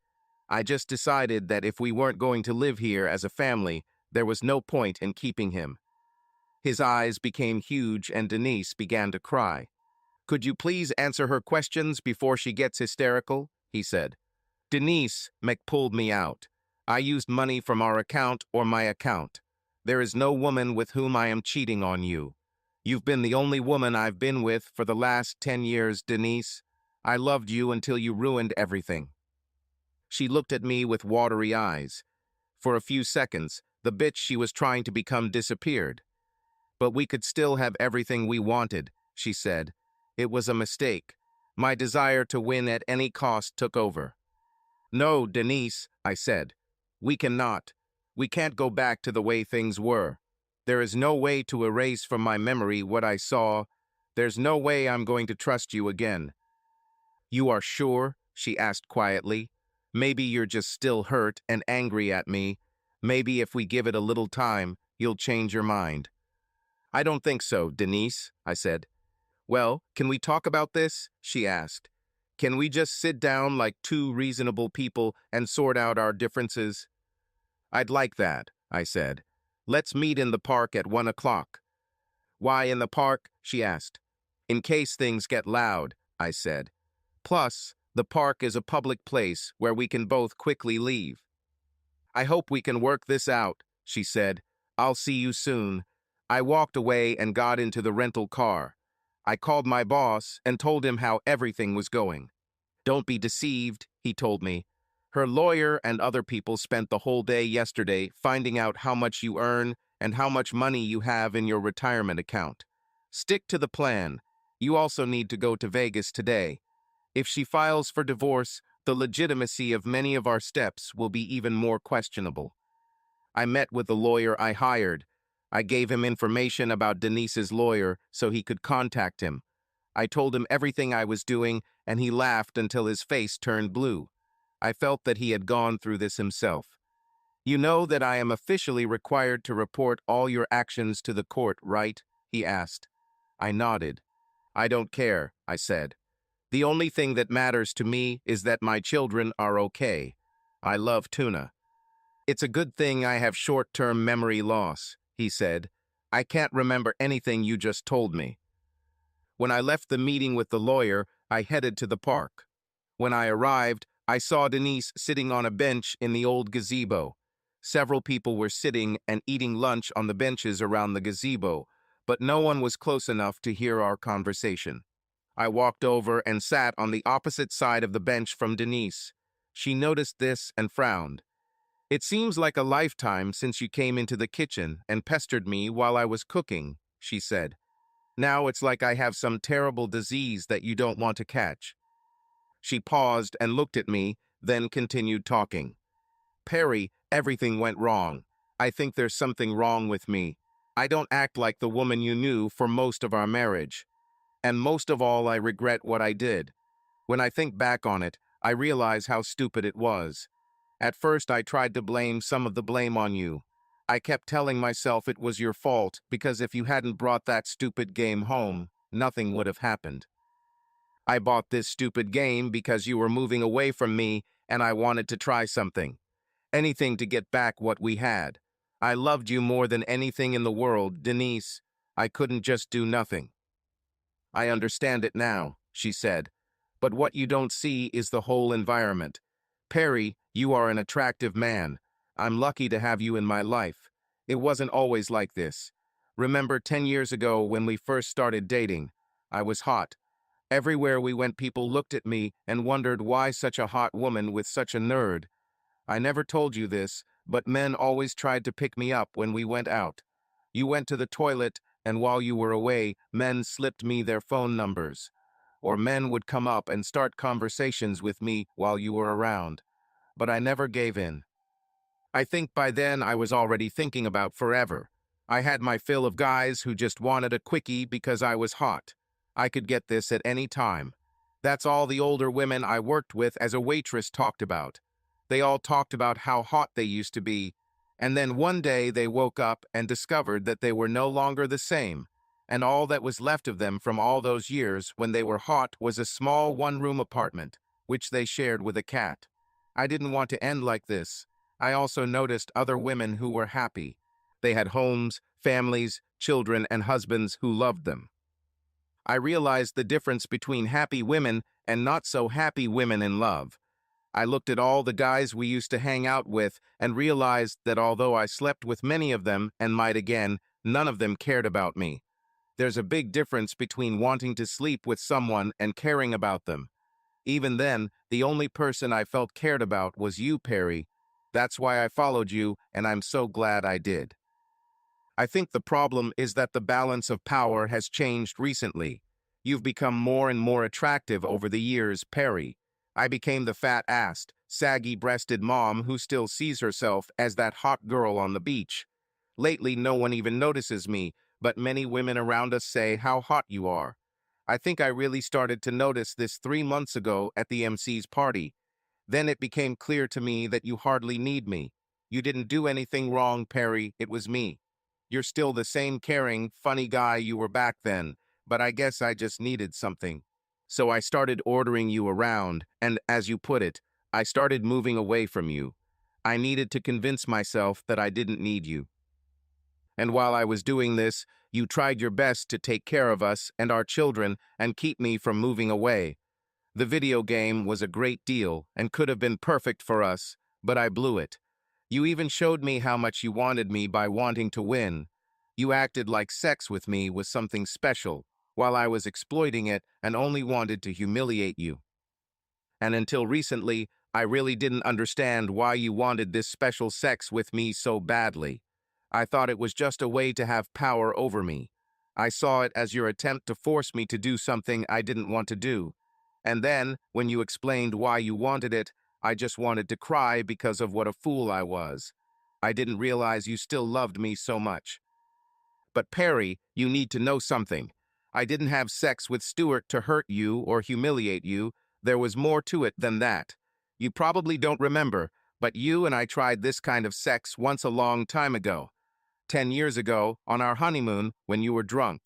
I just decided that if we weren't going to live here as a family, there was no point in keeping him. His eyes became huge and Denise began to cry. Could you please answer her questions before she gets hysterical? He said. Denise, Mick pulled me out. I used money from our account or my account. There is no woman with whom I am cheating on you. You've been the only woman I've been with for the last 10 years, Denise. I loved you until you ruined everything. She looked at me with watery eyes. For a few seconds, the bitch she was trying to become disappeared. But we could still have everything we wanted, she said. It was a mistake. My desire to win at any cost took over. No, Denise, I said. We cannot. We can't go back to the way things were. There is no way to erase from my memory what I saw. There's no way I'm going to trust you again. You are sure? She asked quietly. Maybe you're just still hurt and angry at me. Maybe if we give it a little time, you'll change your mind. I don't think so, Denise, I said. Well, can we talk about this? She asked. Can we just sit down like two reasonable people and sort out our differences? I'd like that, I said. Let's meet in the park at 1 o'clock. Why in the park? She asked. In case things get loud, I said. Plus, the park is a public place where we can both quickly leave. I hope we can work this out, she said. I'll see you soon. I walked away and got into the rental car. I called my boss and told him how everything was going. Don't be deceived, he told me. Her lawyer and other people spent the whole day yesterday finding out how much you earn and how much money you have in your retirement account. Stick to the plan. You also need to go to Vegas today. If she files for divorce, the legitimacy of many of our steps will be even more questionable. I met with the lawyer I hired. I gave him information about Denise's lawyer so he could contact him. I told him everything I was doing, and he laughed until his face turned blue. I felt that he had gone through this himself. You know that I am officially required to report all your actions to the court, right? He asked. I nodded. I don't care, I said. The only thing that matters to me is that my children are okay. I love tuna. It's a good thing I have short-term memory loss, he said. I can't remember anything you just told me. When I left the meeting with the lawyer, I headed to the park. When I arrived, I saw Denise sitting on a bench in the old gazebo. Several people were sitting and eating lunch on the benches around the gazebo, but no one was close enough to hear our conversation. I walked over and sat on the opposite side of the bench from Denise. She noticed this and frowned. It seems like a lifetime since you came into the kitchen and pestered me while I was cooking, she said. Now it's like I have some terrible disease that you don't want to catch. She paused and looked at me, then continued talking. Perry, everything went wrong. I think there's something wrong with me. I don't act like the woman you knew for most of our marriage. And most of all, I regret what I did. When I think back on it, I realize how stupid it was. At first, I tried to blame some of the blame on you. I kept telling myself it was your fault because if you hadn't brought that stupid game home, nothing would have happened. I bought this stupid game because you were moving away from me and I wanted to try something. Anything to get back what we had. I loved you more than anything in the world, Denise. I couldn't just do nothing. I understand it now, she said. But what you don't see is the whole environment. Perry, you are an attractive man. I'm lucky to have you in my life. It wasn't always like this. Remember 10 years ago when we first started dating? I was hot. Everywhere we went, people looked at me and wondered why such a hot woman with such a nerd. I never told you this, but men always tried to pick me up when we went out. You went to the toilet, and while you were away, men slipped me their phone numbers. Or men would come up and start conversations with me while you were around. But I never gave in. I think by then I was already thinking about forever. I had my fill of guys who just wanted a quickie because I was hot. I could get this at any time. That's all the older women I worked with as a waitress talked about. They all talked about how hot they used to be, and then one day they woke up and discovered that they were no longer the same, and all that was left of them from all those years when they were hot was a small one-room apartment, which they shared with a cat. I didn't want to end like this. I also noticed other women who were happy. They had homes, families, children, and husbands who loved them. I realized the difference between happy women and not so happy women in love. I looked at all the guys we used to hang out with and realized that although I slept with many of them and might again, none of them cared about me. There's a big difference between wanting to sleep with someone and caring about them. Even then, the only person I felt cared about was you, Perry. That's why I followed you, and I'm so glad I did. I think the problem is that the balance of power has changed recently. You've become more and more attractive over the years, Perry. I became the fat-assed, saggy-breasted mom who still sees herself as that hot girl on the beach. Lately, no one even notices me, but many women around us say how hot you are. I think I really started to notice this 3 months ago at the MC's party. Then it became clear to me that you hardly need me. You didn't do anything wrong, Perry, it was me. You're still the same caring, funny guy you were back then, but I guess I just needed something. So I started ordering you around, and as you put it, I started moving away from you. I needed to convince myself that I didn't need you. And while I was doing this, you tried your best to take care of us and our children and keep me from moving away. The video game was a great deal and could have been perfect for us, but I blew it. You even showed me how much you wanted me by wanting to win. You acted like sex with me was something special, while I was exploiting it and only wanted to humiliate you. And until recently, I really didn't understand why you wanted this special sex with me so badly. I thought it was just a way to have power over me. I saw it as your attempt to force me to do something I didn't want to do. And then, when you explained why you wanted it, I just wanted to cry because of what a fool I was. I didn't realize you still loved me so much. But Perry, you need to know something. I didn't have sex with Stuart to hurt you or humiliate you. There was more to it than that. You probably don't remember, but you and I tried this kind of sex once a long time ago. 10 years ago, on our honeymoon, when you were drunk.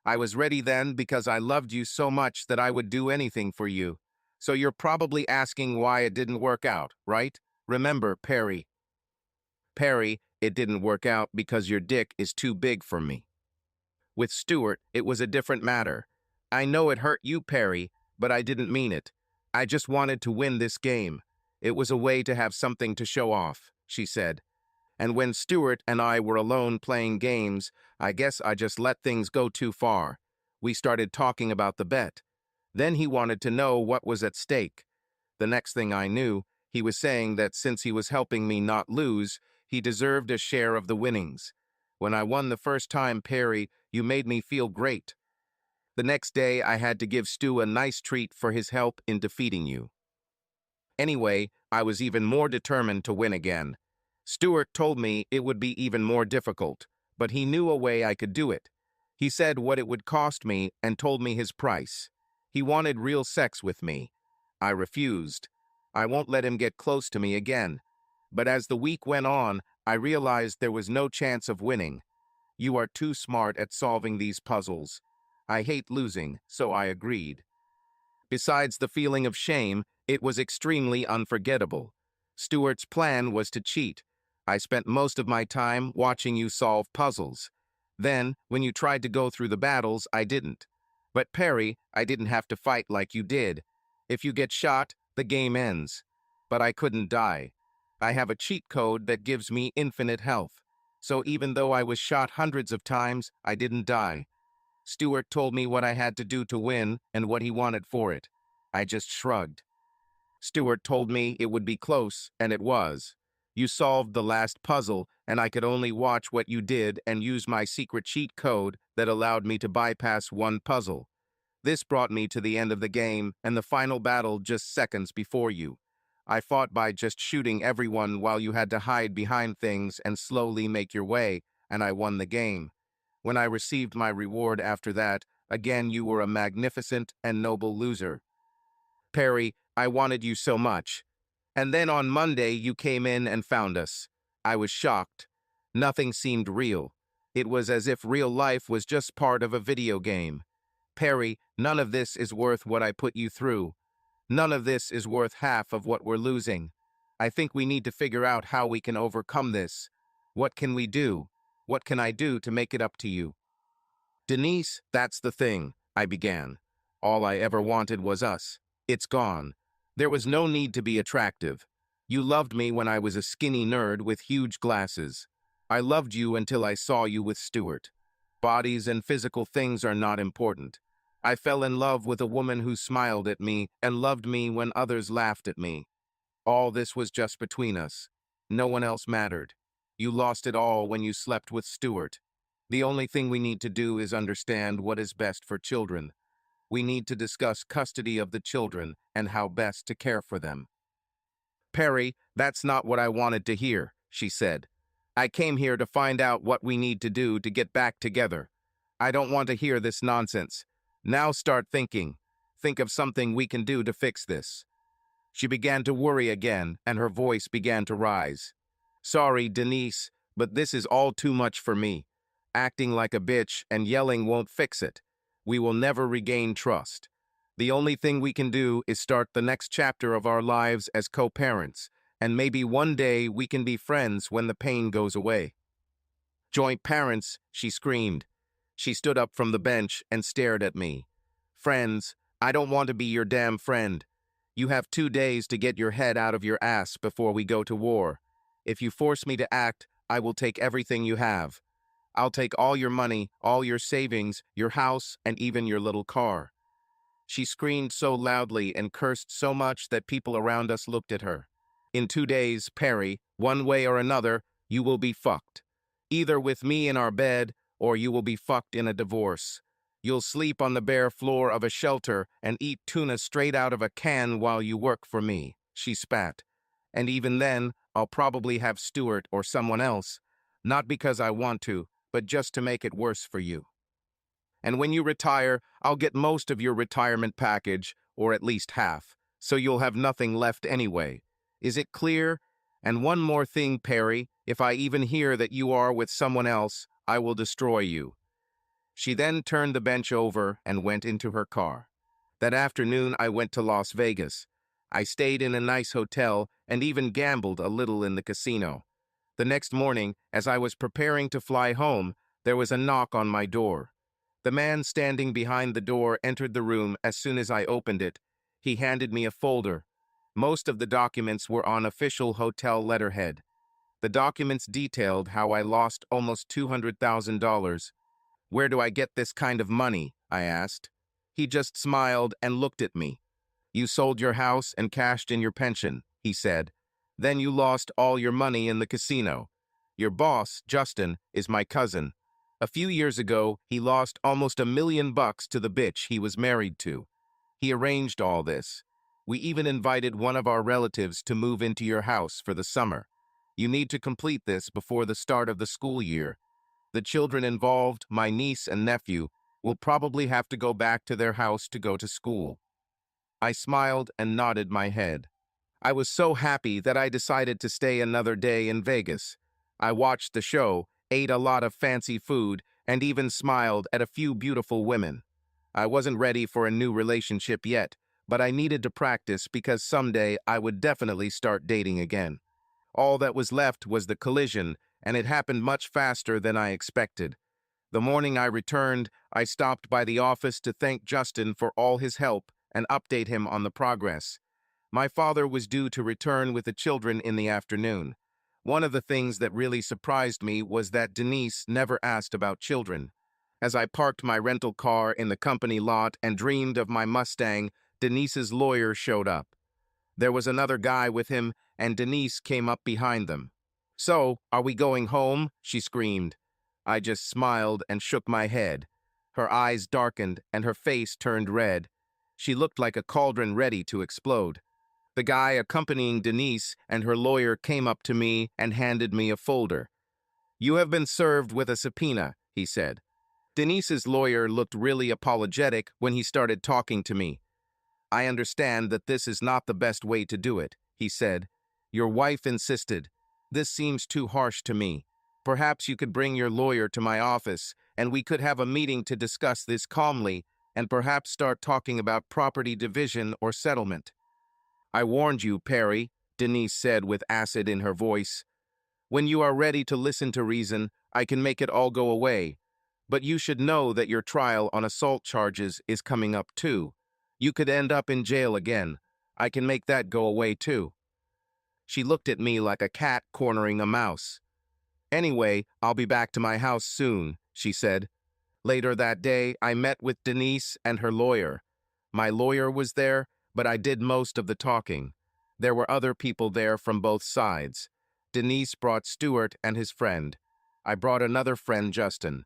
I was ready then because I loved you so much that I would do anything for you. So you're probably asking why it didn't work out, right? Remember, Perry. Perry, it didn't work out because your dick is too big for me. With Stuart, it was a different matter. I know it hurt you, Perry, but I didn't mean it. I just wanted to win this game. It was a way to have something to show off, she said. And when Stuart and I were alone playing games, I guess I just let things go too far. We started talking about the bet. Then he wanted to know what was at stake. The next thing I knew, he was saying that since he was helping me not lose, he deserved a share of the winnings. When I won the first time, Perry, you made me feel great. The next day, I had to give Stu a nice treat for his help in defeating you. Anyway, I was even more determined to win again. Stuart told me it would be even more difficult, but he knew a way I could do it. He said what it would cost me and told me his price. He wanted real sex with me. I refused. I won't let him get close to me again. But as the week went on, I realized there was no chance of winning. You are too smart at solving these puzzles. I hate losing, so I agreed. Besides the feeling of shame, it was extremely unforgettable. Stuart's plan was to cheat. I spent most of my time watching you solve puzzles. Then, when you tried to go through the battles, I didn't. But Perry, I didn't have to fight like you did. If you get shot, the game ends. But I couldn't die. I have a cheat code that gives me infinite health. So even though I was shot hundreds of times, I didn't die. Stuart told me what I had to do to win and what he wanted for it. I just shrugged. Stuart told me it would be close, and it was. You solved the last puzzle, and I could only watch what you did and use my secret cheat code that allowed me to bypass one puzzle. This brought me to the end of the game and the final battle just seconds before you. I fought by just shooting everyone while you had to hide behind things and slowly make your way. and I won the game. When I received my reward after that, again you were a magnificent and noble loser. Perry, I wanted you so much. And then on Monday you came in and found us. I was shocked. Nothing seemed real. It was as if real life was just part of a video game. Perry, none of this is worth what I put you through. None of this is worth half of what we're losing. I think we need to figure out how we can overcome this. What can we do? What can I do to make it up to you? Denise, that's the thing, I began. All I ever wanted was us. It's gone. There was no need to be attractive. You loved me when I was a skinny nerd with huge glasses. I loved you until I saw you with Stuart. Bodies and physical things are not important. I fell in love with a woman who smiled at me and loved me when others laughed at me. All this was just between us. No one else mattered. You lost it all when you slept with Stuart. The only thing we need to do is understand what is best for children. We need to discuss custody of the children and how best to care for them. Perry, that's not what I wanted to hear, she said. I came here to find out what we need to do to get back together. I don't want to hear this nonsense. Now start thinking. Think of something we can do to fix this. She began to worry again, and her voice began to rise. Sorry, Denise, but this is all too much for me. Acting like a bitch and yelling won't fix it. We will never regain trust. The only thing we can do is start the next chapter of our lives as co-parents, and maybe one day we can be friends when the pain goes away. Joint parents, she screamed. She stood up from the bench and stared at me. Friends, I don't want to be your damn friend. You have 2 days to get your head out of your ass before we go to war. If you force me to act, I will take everything you have. I'll take all your money, all your savings, your house, and even your little car. She screamed so loudly and cursed so much that people around us looked at her. In 2 days, Perry, one way or another, you will be fucked. Either with me in our bed, or you will be fucked in a divorce. You'll sleep on the bare floor of a shelter and eat tuna straight out of a can while you work for me, she spat. And even then, I'll probably have Stuart or someone else, not because I want to, but just to make it worse for you. And when you retire, I'll get most of your retirement package, or at least half, so you'll have nothing left anyway. Is it clear? And one more thing, Perry, if I even hear that you are with someone else, I will destroy you. She then turned the bench over and went into her car. That afternoon, I went to Las Vegas. I stayed in a nice hotel and even gambled a little in the casino. The next morning, as I was preparing to fly home, there was a knock on my door. The man standing behind the door entered the room as soon as I opened it. He handed me a folder. Most of the documents were on official hotel letterhead. The documents detailed how I lost almost $200,000. Where do I get this kind of money? I asked. He just smiled and looked at me. You sold your house and cashed in your pension, he said. Then you lost all your money in the casino. Your boss, Justin, is my cousin. A few years ago, he lost almost $1 million to the bitch he was married to. He arranged all this. We even invited one of our relatives to move into your house for the summer. You need to complete this before the start of the school year. The children involved, my niece and nephew, will probably have to go back to their house to go to school. I smiled and nodded my head. I was so happy that I decided to stay another day in Vegas. I watched the show, ate a lot of fancy food, and even smiled at a few beautiful women. I wasn't ready for a new relationship yet, but I needed to practice because someday I would definitely start dating again. All that was left was the collision, and it happened much faster than I expected. The morning I returned, I stopped by the office to thank Justin for all his help and update him on the progress. My father was due to return with the children in the afternoon. One of the things that really surprised me was that Denise never asked about children. As I parked my rental car in the company lot and dreamed of my Mustang, Denise's lawyer showed up. There was another guy with him, and Denise came up behind them. So, are we going home? She screamed. I just smiled and shook my head. Her eyes darkened and her face turned red. She looked like a cauldron ready to explode. The guy accompanying Denise and her lawyer came up to me and handed me a folder. You have been served with a subpoena, he said. Denise's lawyer looked really apologetic when he started talking to me. I understand that this is not the best way to do it, he said. Your wife insisted. This seems too harsh to me. Perhaps you could bring your lawyer to my office, and we could have a meeting to discuss this calmly, and perhaps start talking about property division or settlement. I warned you, Perry, Denise said with acid in her voice. When you are ready to listen to reason, I can make it all go away. But you should know that your trial on assault charges is coming up too. You could end up in jail again. I can make that go away too. She looked at me like a cat cornering a mouse. Anyway, I'll be back to my house soon, she said. Later that day, I met with Denise and her lawyer. My lawyer was there, but I did most of the talking. There were other people there from both sides. Denise brought Stuart and his friend. I brought another friend, Justin.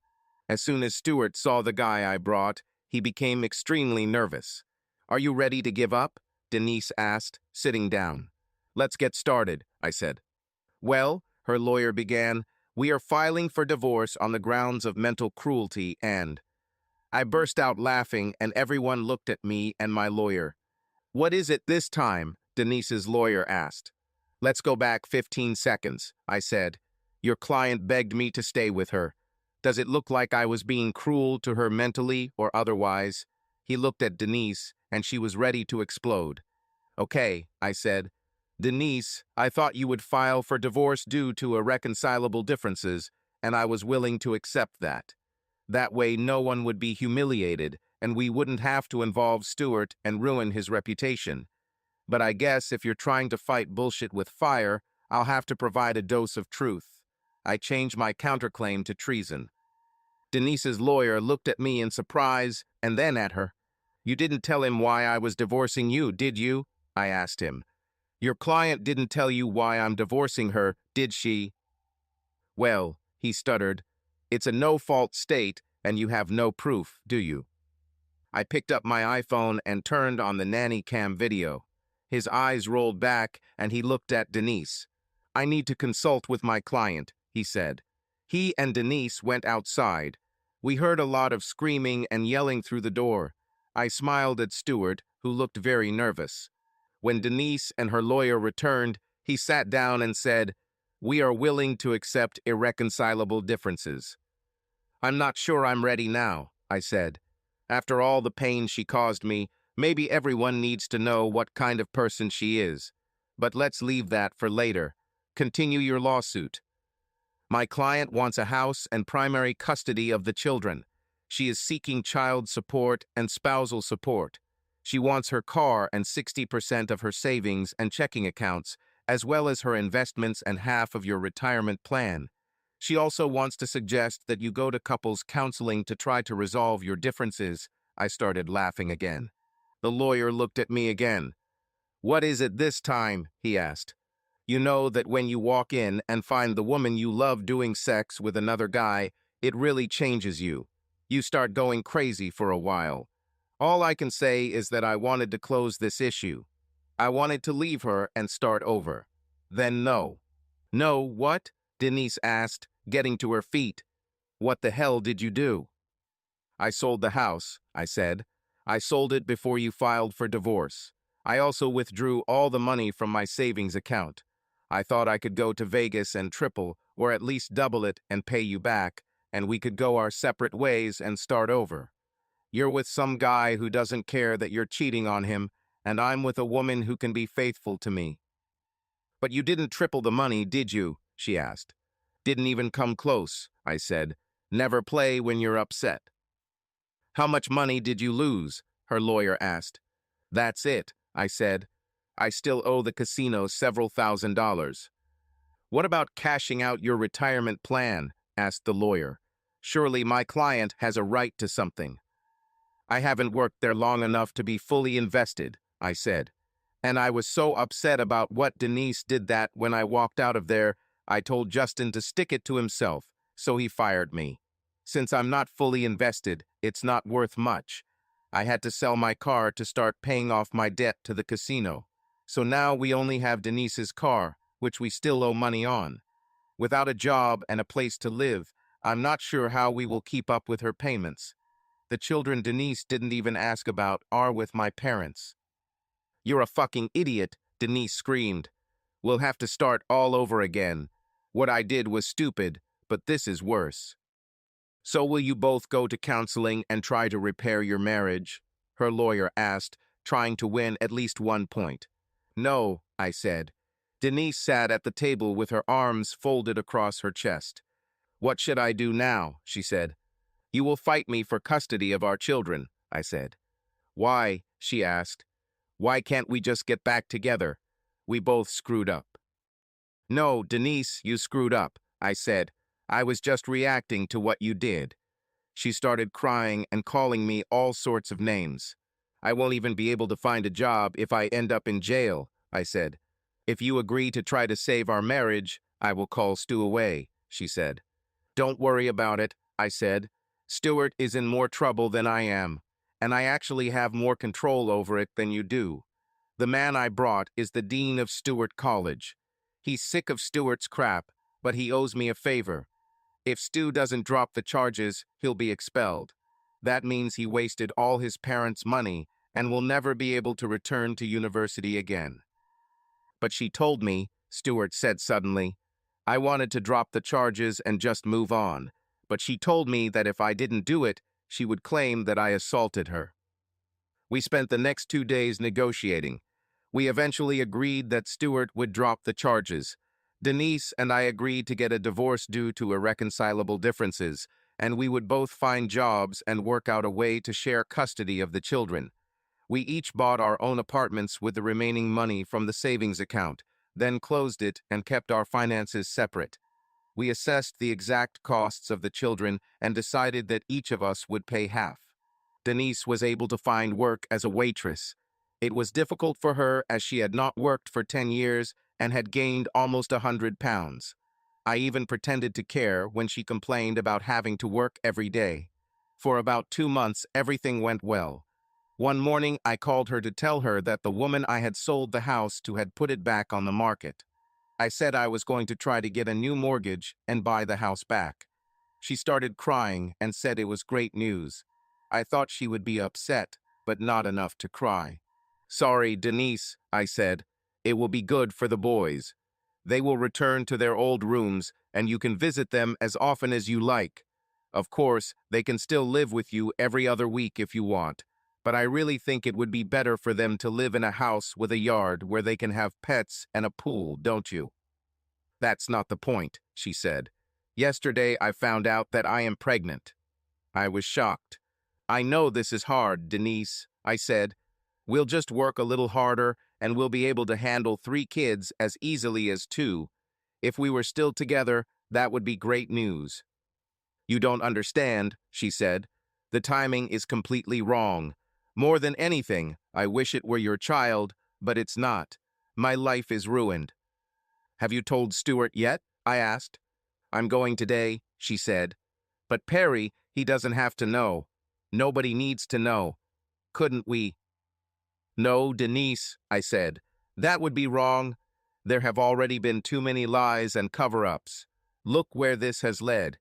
As soon as Stuart saw the guy I brought, he became extremely nervous. Are you ready to give up? Denise asked, sitting down. Let's get started, I said. Well, her lawyer began, we are filing for divorce on the grounds of mental cruelty and... I burst out laughing and everyone looked at me and my lawyer. What is it this time? Denise's lawyer asked. Let's go back 15 seconds, I said. Your client begged me to stay with her. Does it look like I was being cruel to her mentally or otherwise? He looked at Denise and she was ready to explode. Okay, I said. Denise, I thought you would file for divorce due to irreconcilable differences, and I was willing to accept that. That way no one would be humiliated, and we wouldn't have to involve Stuart and ruin his reputation. But I guess if you're trying to fight bullshit with fire, I'll have to provide a dose of truth. I changed my counterclaim to treason. Denise's lawyer looked at me in surprise and then at her. You didn't tell him why I was divorcing you, did you? I asked him. Your client didn't tell you why I'm divorcing her, did she? Well, he stuttered, it's a no-fault state and you have no proof, do you? I picked up my iPhone and turned on the nanny cam video. His eyes rolled back and he looked at Denise. I need to consult with my client, he said. He and Denise went outside. We heard a lot of screaming and yelling through the door. I smiled at Stuart, who looked very nervous. When Denise and her lawyer returned, he sat down and said, We are willing to accept irreconcilable differences. I'm not sure I'm ready now, I said. After all the pain she caused me, maybe everyone needs to know what kind of person she is. But let's leave that for later. Continue your lawsuit. My client wants a house and primary custody of the children. She is seeking child support and spousal support. She wants her car and 60% of her savings and checking accounts, as well as her investments and half of your retirement plan. She also wants to suggest that you go to couples counseling to try to resolve your differences. I started laughing again. The lawyer looked at me again. What is it this time? He asked. You know that when you walk in and find the woman you love doing sex with another guy, it really changes you. You start going crazy for a while. All I can say is that I wanted to close this issue. I wanted to leave her and start over. Then no. No, what? Denise asked, getting to her feet. What the hell did you do? I sold the house, I said. I sold it before you filed for divorce. I also withdrew all the money from my savings account. I thought I could go to Vegas and triple, or at least double it and pay you back, and we could go our separate ways and start over. You're with some guy who doesn't care that you're cheating on him, and I'm with a woman who can be faithful to me. But you didn't triple the money, did you? She asked. Didn't even come close, I said. Never play when you're upset. How much money did you lose? Her lawyer asked. That's it, I said. I still owe the casino several $1,000s. What about cashing out your retirement plan? Asked the lawyer. Surely my client has a right to something. I haven't worked there long enough to be fully invested, I said. And I was so upset about what Denise did that when I walked out of there, I told Justin to stick it to himself, so he fired me. Since I'm not fully invested, it's not worth much. I had to sell my car to start paying off my debt to the casino. So now we only have Denise's car, which we still owe money on. Without a job and a place to live, I'm not sure how we will keep up with her payments. The children Denise didn't even ask about are with my parents. You're a fucking idiot, Denise screamed. We'll have to start all over again. What I did was stupid, but this is worse. So will you both go to counseling and try to repair your marriage? Her lawyer asked, trying to win at least 1 point. No, I said. Denise sat at the table with her arms folded across her chest. What should I do now? She said. You will fight me for custody of our children, I said. Why? She asked. Why can't we just get back together? We both screwed up. No, Denise, you screwed up, I said. I was just reacting to what you did. She started crying and calling me all sorts of names. I won't even be able to find a job if I end up in jail, I said. If you agree to try to save our marriage, I will call Stu away, she said. Don't worry about it, I said. Stuart is in more trouble than I am, and I actually have more control over it than you do. The man I brought is the dean of Stuart College. He's sick of Stuart's crap, but he owes me a favor. If Stu doesn't drop the charges, he'll be expelled. That means he wasted all his parents' money and will never be able to return to university again. But she told me, Stuart said suddenly, I wanted to drop the charges and just move on, but she told me that if I didn't do it, she would claim that I assaulted her. We spent the next 2 days negotiating. We eventually agreed that Stuart would drop the charges. Denise and I agreed to get a divorce due to irreconcilable differences, and we would both find jobs and work out a way to share custody of the children. We each bought our own apartments with the remaining money from the savings account, then closed it and kept our finances separate. We assessed the exact costs of the children and decided that each of us would pay half. Denise was able to find work as a waitress. It was difficult for her as she had not worked for 10 years and had gained almost 100 pounds. I even pretended to care when she complained about having to work every day. For about 2 months, everything went well. One morning, I called her to tell her that the woman I had sold the house to had put it back on the market. I said I was going to try to get a new mortgage and buy the house back. She started crying and said it was great news. I thought she would be upset, but not enough to cry. Sorry, Denise, I said. It will be good for the boys. They will return to their old rooms, and you can visit them as often as you like. Of course, they can still live with you every other week if you want, but I really think it would be better for them to live in a house with a yard where they can have pets and a pool, don't you? That's not the point, she said. Yesterday I found out that I am pregnant. I was shocked. I know this is hard, Denise, I said. We'll just work a little harder and we'll be able to handle 3 kids as easily as 2. If we were still together, that would be great news. You don't understand, she said. The timing is completely wrong. More than anything, I wish it were your child, but it's not. My life is ruined. Have you told Stuart yet? I asked. I'm going today, she said. But Perry, he doesn't have to know. Nobody needs to know. Couldn't we? No, Denise, I said. That would be wrong. There have already been too many lies and cover-ups. Look where this has led.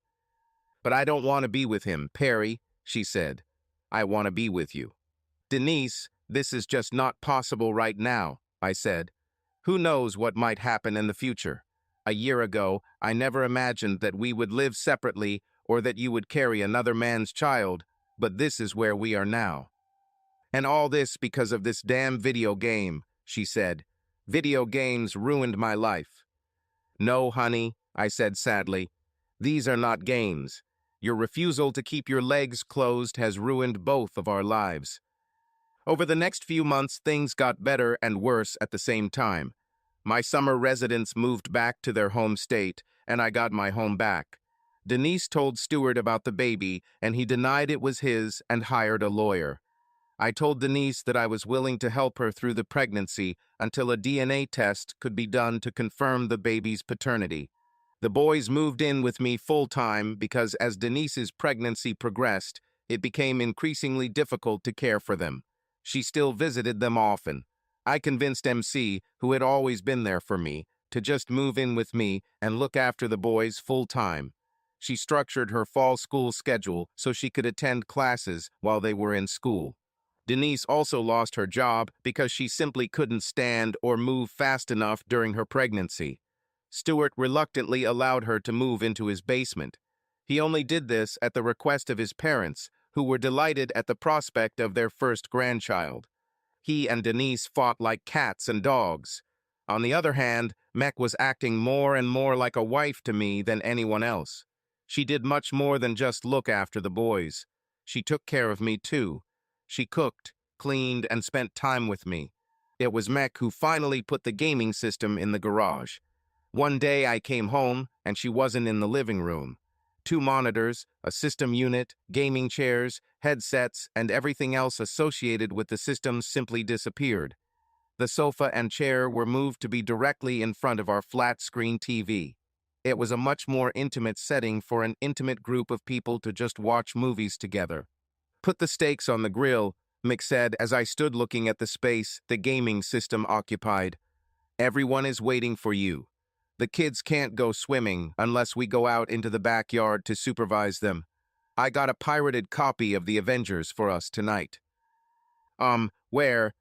But I don't want to be with him, Perry, she said. I want to be with you. Denise, this is just not possible right now, I said. Who knows what might happen in the future? A year ago, I never imagined that we would live separately or that you would carry another man's child, but this is where we are now. And all this because of this damn video game, she said. Video games ruined my life. No, honey, I said sadly. These are not games. Your refusal to keep your legs closed has ruined both of our lives. Over the next few months, things got better and worse at the same time. My summer residents moved back to their home state, and I got my home back. Denise told Stuart about the baby, and he denied it was his and hired a lawyer. I told Denise that I was willing to help her through the pregnancy until a DNA test could be done to confirm the baby's paternity. The boys moved in with me full-time because as Denise's pregnancy progressed, it became increasingly difficult to care for them. She still visited them often. I convinced MC, who had always been there for me, to just move in with me and look after the boys full-time. She structured her fall school schedule so she could attend classes while they were in school. Denise also lost her job because she simply couldn't stand or move fast enough during her pregnancy. Stuart reluctantly allowed her to move into his basement. He only did this at the request of his parents, who were delighted at the prospect of their first grandchild. He and Denise fought like cats and dogs. On the other hand, Meg was acting more and more like a wife to me than anyone else. She did much more than just look after the boys. She took care of me too. She cooked, cleaned, and spent time with me. It was Meg who finally put the gaming system in the garage. One day I came home, and she wasn't in the living room. 2 monitors, a system unit, gaming chairs, headsets, and everything else associated with the system simply disappeared. The sofa and chair were moved to be directly in front of our flat-screen TV. It was a much more intimate setting for an intimate group of people to just watch movies together. "Put the steaks on the grill," Mick said as I stood looking at the space the gaming system occupied. "Everyone is waiting for you. The kids can't go swimming unless we go out into the backyard to supervise them. I got a pirated copy of The Avengers for us tonight." Where?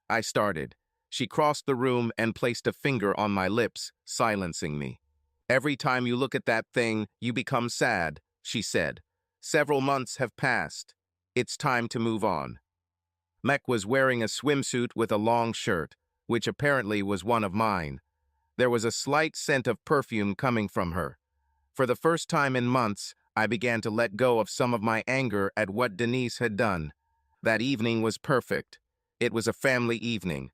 I started. She crossed the room and placed a finger on my lips, silencing me. "Every time you look at that thing, you become sad," she said. "Several months have passed. It's time to move on." Mek was wearing a swimsuit with a long shirt, which apparently was one of mine. There was a slight scent of perfume coming from her. For the first time in months, I began to let go of some of my anger at what Denise had done. That evening was perfect. It was a family evening,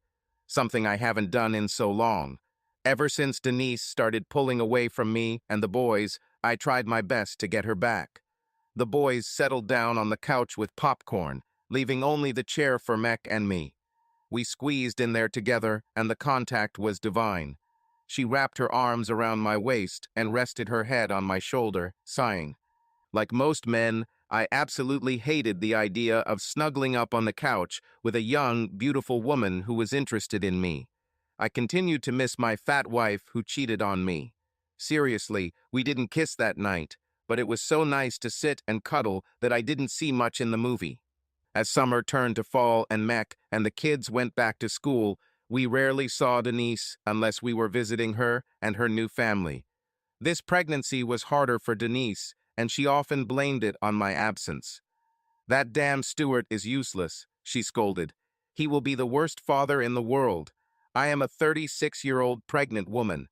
something I haven't done in so long. Ever since Denise started pulling away from me and the boys, I tried my best to get her back. The boys settled down on the couch with popcorn, leaving only the chair for Mek and me. We squeezed in there together, and the contact was divine. She wrapped her arms around my waist and rested her head on my shoulder, sighing. Like most men, I absolutely hated the idea of snuggling up on the couch with a young, beautiful woman who was interested in me. I continued to miss my fat wife who cheated on me. Seriously, we didn't kiss that night, but it was so nice to sit and cuddle that I didn't see much in the movie. As summer turned to fall and Mek and the kids went back to school, we rarely saw Denise unless we were visiting her and her new family. This pregnancy was harder for Denise, and she often blamed it on my absence. "That damn Stuart is useless," she scolded. "He will be the worst father in the world. I am a 36-year-old pregnant woman.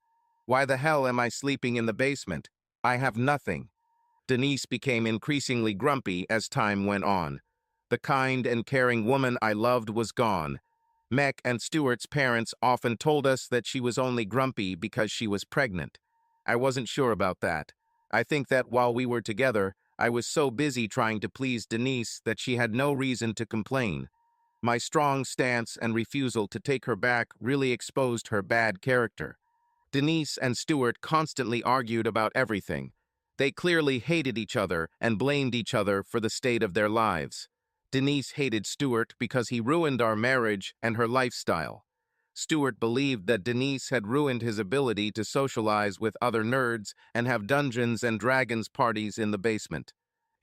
Why the hell am I sleeping in the basement? I have nothing." Denise became increasingly grumpy as time went on. The kind and caring woman I loved was gone. Mek and Stuart's parents often told us that she was only grumpy because she was pregnant. I wasn't sure about that. I think that while we were together, I was so busy trying to please Denise that she had no reason to complain. My strong stance and refusal to take her back really exposed her bad character. Denise and Stuart constantly argued about everything. They clearly hated each other and blamed each other for the state of their lives. Denise hated Stuart because he ruined our marriage and her lifestyle. Stuart believed that Denise had ruined his ability to socialize with other nerds and have Dungeons and Dragons parties in the basement.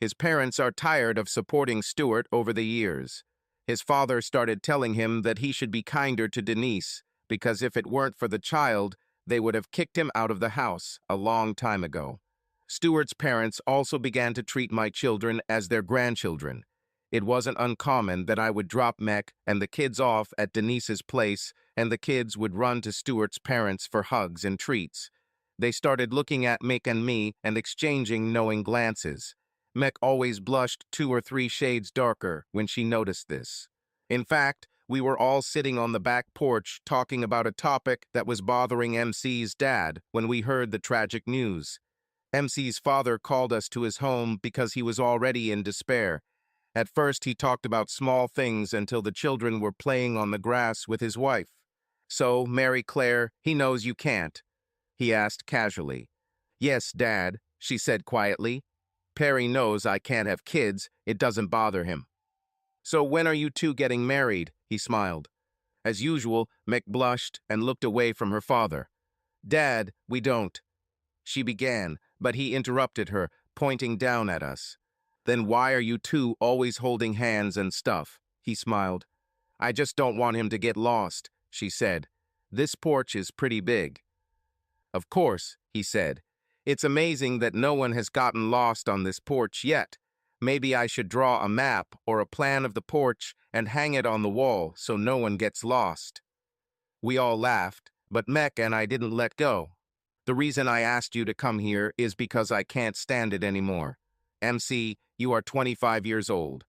His parents are tired of supporting Stuart over the years. His father started telling him that he should be kinder to Denise, because if it weren't for the child, they would have kicked him out of the house a long time ago. Stuart's parents also began to treat my children as their grandchildren. It wasn't uncommon that I would drop Mek and the kids off at Denise's place, and the kids would run to Stuart's parents for hugs and treats. They started looking at Mek and me and exchanging knowing glances. Mek always blushed 2 or 3 shades darker when she noticed this. In fact, we were all sitting on the back porch talking about a topic that was bothering MC's dad when we heard the tragic news. MC's father called us to his home because he was already in despair. At first, he talked about small things until the children were playing on the grass with his wife. "So, Mary Claire, he knows you can't?" he asked casually. "Yes, Dad," she said quietly. "Perry knows I can't have kids. It doesn't bother him." "So when are you two getting married?" he smiled. As usual, Mek blushed and looked away from her father. Dad, we don't. She began, but he interrupted her, pointing down at us. Then why are you two always holding hands and stuff? He smiled. I just don't want him to get lost, she said. This porch is pretty big. Of course, he said. It's amazing that no one has gotten lost on this porch yet. Maybe I should draw a map or a plan of the porch and hang it on the wall so no one gets lost. We all laughed, but Mecca and I didn't let go. The reason I asked you to come here is because I can't stand it anymore. MC, you are 25 years old.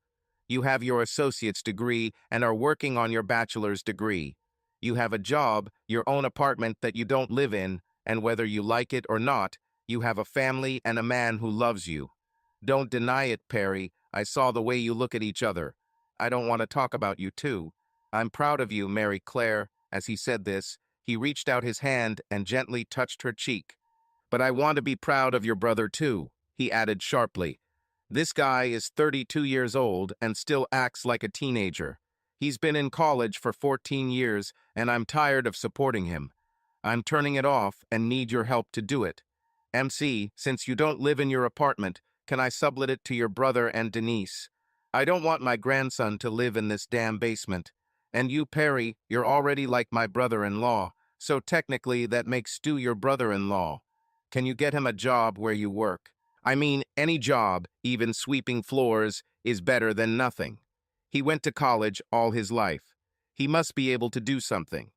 You have your associate's degree and are working on your bachelor's degree. You have a job, your own apartment that you don't live in, and whether you like it or not, you have a family and a man who loves you. Don't deny it, Perry. I saw the way you look at each other. I don't want to talk about you too. I'm proud of you, Mary Claire. As he said this, he reached out his hand and gently touched her cheek. But I want to be proud of your brother too, he added sharply. This guy is 32 years old and still acts like a teenager. He's been in college for 14 years and I'm tired of supporting him. I'm turning it off and need your help to do it. MC, since you don't live in your apartment, can I sublet it to your brother and Denise? I don't want my grandson to live in this damn basement. And you, Perry, you're already like my brother-in-law, so technically that makes Stu your brother-in-law. Can you get him a job where you work? I mean, any job, even sweeping floors, is better than nothing. He went to college all his life. He must be able to do something.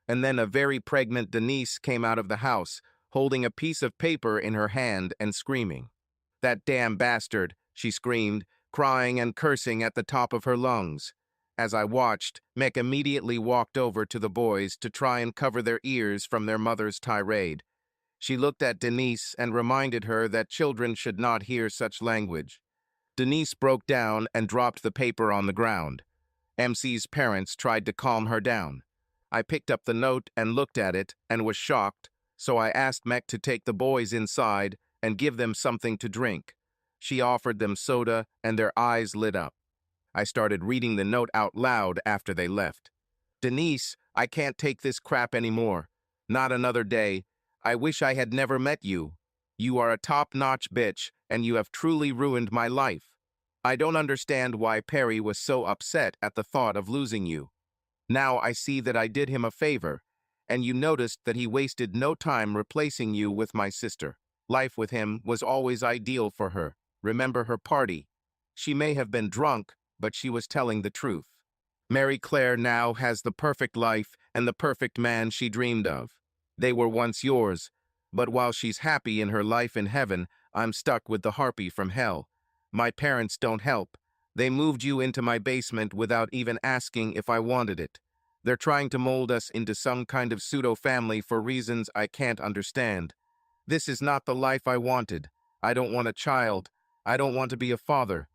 And then a very pregnant Denise came out of the house, holding a piece of paper in her hand and screaming. That damn bastard, she screamed, crying and cursing at the top of her lungs. As I watched, Mick immediately walked over to the boys to try and cover their ears from their mother's tirade. She looked at Denise and reminded her that children should not hear such language. Denise broke down and dropped the paper on the ground. MC's parents tried to calm her down. I picked up the note and looked at it and was shocked, so I asked Mick to take the boys inside and give them something to drink. She offered them soda and their eyes lit up. I started reading the note out loud after they left. Denise, I can't take this crap anymore. Not another day. I wish I had never met you. You are a top-notch bitch, and you have truly ruined my life. I don't understand why Perry was so upset at the thought of losing you. Now I see that I did him a favor, and you noticed that he wasted no time replacing you with my sister. Life with him was always ideal for her. Remember her party. She may have been drunk, but she was telling the truth. Mary Claire now has the perfect life and the perfect man she dreamed of. They were once yours, but while she's happy in her life in heaven, I'm stuck with the harpy from hell. My parents don't help. They moved you into my basement without even asking if I wanted it. They're trying to mold us into some kind of pseudo-family for reasons I can't understand. This is not the life I wanted. I don't want a child. I don't want to be a father.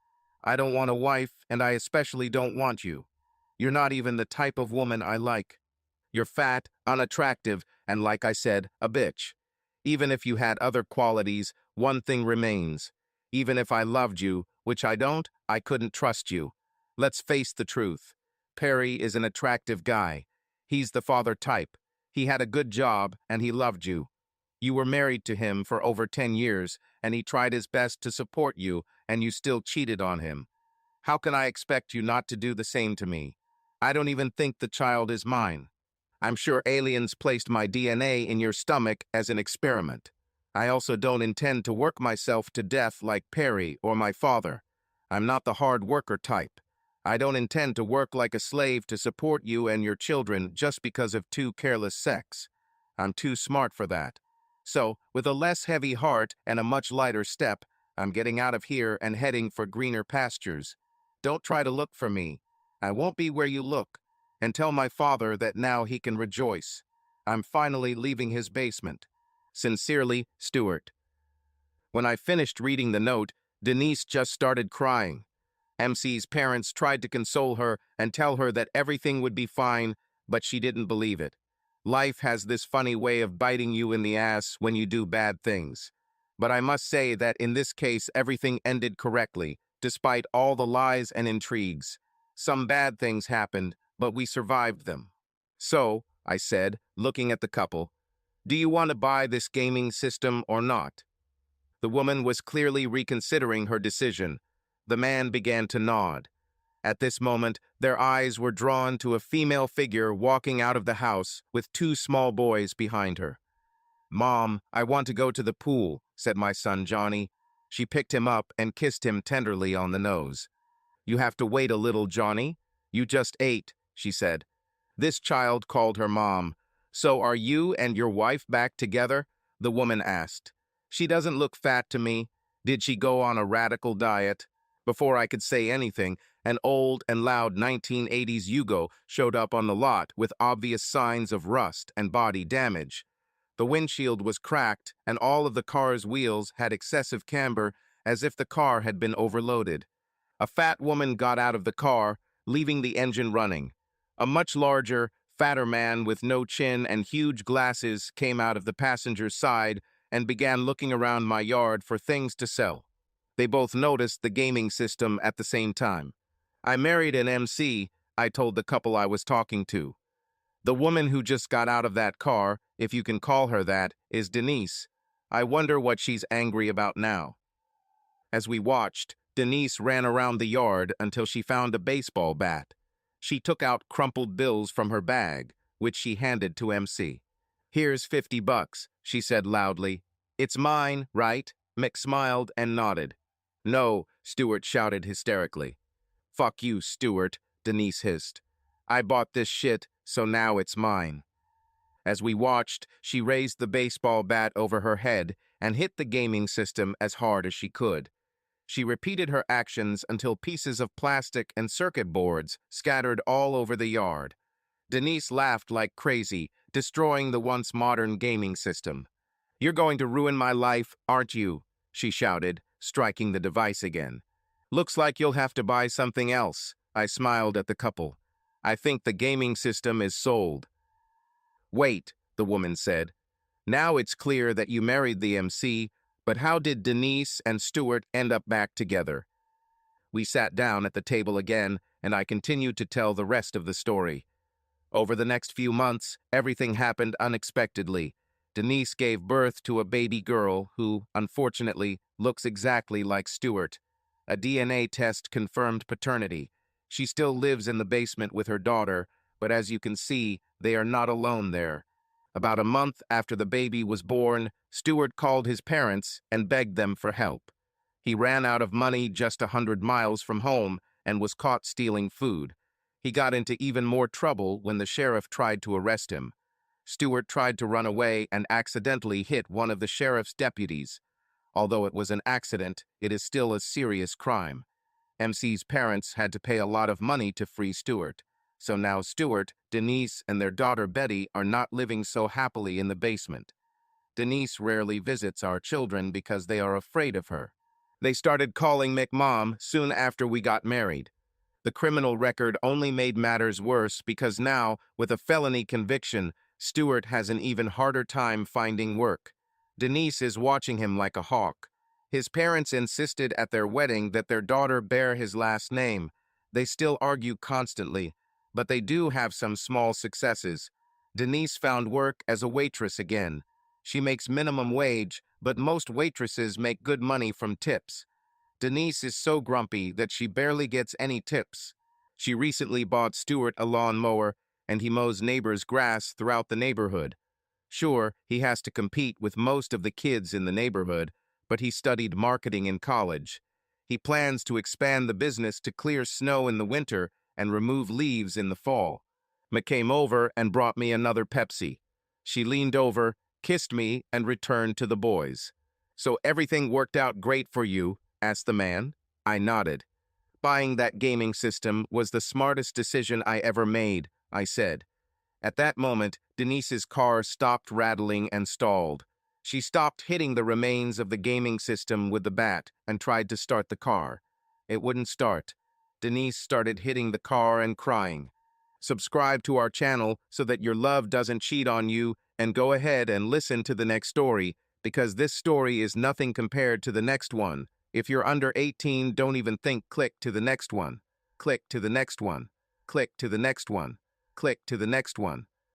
I don't want a wife, and I especially don't want you. You're not even the type of woman I like. You're fat, unattractive, and like I said, a bitch. Even if you had other qualities, one thing remains. Even if I loved you, which I don't, I couldn't trust you. Let's face the truth. Perry is an attractive guy. He's the father type. He had a good job, and he loved you. You were married to him for over 10 years, and he tried his best to support you, and you still cheated on him. How can I expect you not to do the same to me? I don't even think the child is mine. I'm sure aliens placed my DNA in your stomach as an experiment. I also don't intend to work myself to death like Perry or my father. I'm not the hard worker type. I don't intend to work like a slave to support you and your children just because of too careless sex. I'm too smart for that. So, with a less heavy heart and a much lighter step, I'm getting out of here and heading for greener pastures. Don't try to look for me. I won't be where you look. And tell my father that now he can rejoice. I'm finally leaving his basement. Sincerely, Stuart. When I finished reading the note, Denise just started crying. MC's parents tried to console her and tell her that everything would be fine, but she didn't believe it. Life has this funny way of biting you in the ass when you do bad things. But I must say that in this case everything ended correctly, despite all the lies and intrigues. Some bad things happened, but we survived them. So, I said, looking at the couple, Do you want to buy this gaming system or not? The woman was clearly reconsidering her decision. The man began to nod. At this moment, their eyes were drawn to a female figure walking out of the house with two small boys behind her. "Mom, I want to go to the pool," said my son Johnny. She picked him up and kissed him tenderly on the nose. "You have to wait a little, Johnny. You just ate," she said. This child called her mom. "So are you and your wife back together?" the woman asked. "She doesn't look fat to me. Did she go on a radical diet?" Before I could say anything, an old and loud 1980s Yugo showed up on the lot with obvious signs of rust and body damage. The windshield was cracked, and all of the car's wheels had excessive camber, as if the car had been overloaded. A fat woman got out of the car, leaving the engine running. A much larger, fatter man with no chin and huge glasses came out of the passenger's side and began looking around my yard for things to sell. They both noticed the gaming system at the same time. "I married an MC," I told the couple I was talking to. "The woman who just got out of that car, if you can call her that, is Denise. I wonder what she's angry about now." As we watched, Denise ran around the yard until she found a baseball bat. She took out crumpled bills from her bag, which she handed to MC. "Here's $50, she said loudly. "It's mine, right?" Mick smiled and nodded. "No," Stuart shouted hysterically. "Fuck you, Stuart," Denise hissed. "I bought this shit, so now it's mine." As we watched, she raised the baseball bat over her head and hit the gaming system as hard as she could. She repeated her actions until pieces of plastic and circuit boards scattered all over the yard. Denise laughed like crazy, destroying the once modern gaming system. "You're going to ruin my life, aren't you?" she shouted, striking the device again. "Looks like you'll have to buy something else." I smiled at the couple. "I think the gaming system is sold." "Wait," the woman said. "Now it's clear that you married the MC, but how did Denise and Stuart end up back together?" We sat down at the table again, and I continued to tell the rest of the story. Over the next few months, everything happened unexpectedly. Denise gave birth to a baby girl who, unfortunately, looks exactly like Stuart. A DNA test confirmed paternity. She still lives in the basement with her daughter, but as you can see, they are not alone there. About a month after the baby was born, Stuart called his parents and begged them for help. He ran out of money just 100 miles from home and was caught stealing food. He got into even more trouble when the sheriff tried to arrest him. Stuart tried to run away and accidentally hit one of the sheriff's deputies. Although it was an accident, it is still a serious crime. MC's parents had to pay a lot of money to free Stuart. So now Stuart, Denise, and their daughter Betty are not living so happily in the basement. Denise rarely visits our children because they are afraid of her. They started calling Mick Mom soon after we got married. The criminal record only made matters worse because now, with a felony conviction, Stuart has an even harder time finding work. Denise is watching him like a hawk. His parents insisted at their wedding that their daughter bear his last name. They still argue constantly, but they do have some small successes. Denise found work as a waitress again. She makes minimum wage, but most waitresses make good money from tips. Denise is so grumpy that she barely gets any tips. She recently bought Stuart a lawnmower, and he mows neighbors' grass throughout the neighborhood. Sure, he has to compete with most of the kids in the neighborhood, but he studied marketing in college. He plans to expand the business to clear snow in the winter and remove leaves in the fall. Ma came over and brought me another Pepsi. She leaned over, kissed me, and returned to the boys. "So everything worked out great for you?" asked the man. I nodded. "Buying that gaming system was the smartest decision I ever made," I said. At that moment, Denise's car stopped rattling and stalled. She stopped hitting the remains of the gaming system with the bat and tried to start the car. It wouldn't start. Denise started hitting the car and crying. Subscribe to our channel so that your love doesn't cheat on you, and go ahead and listen to the next story, because this story is nothing compared to the next one. If you're under 18, don't even think. Click to the next one. Click to the next one. Click to the next one. Click to the next one.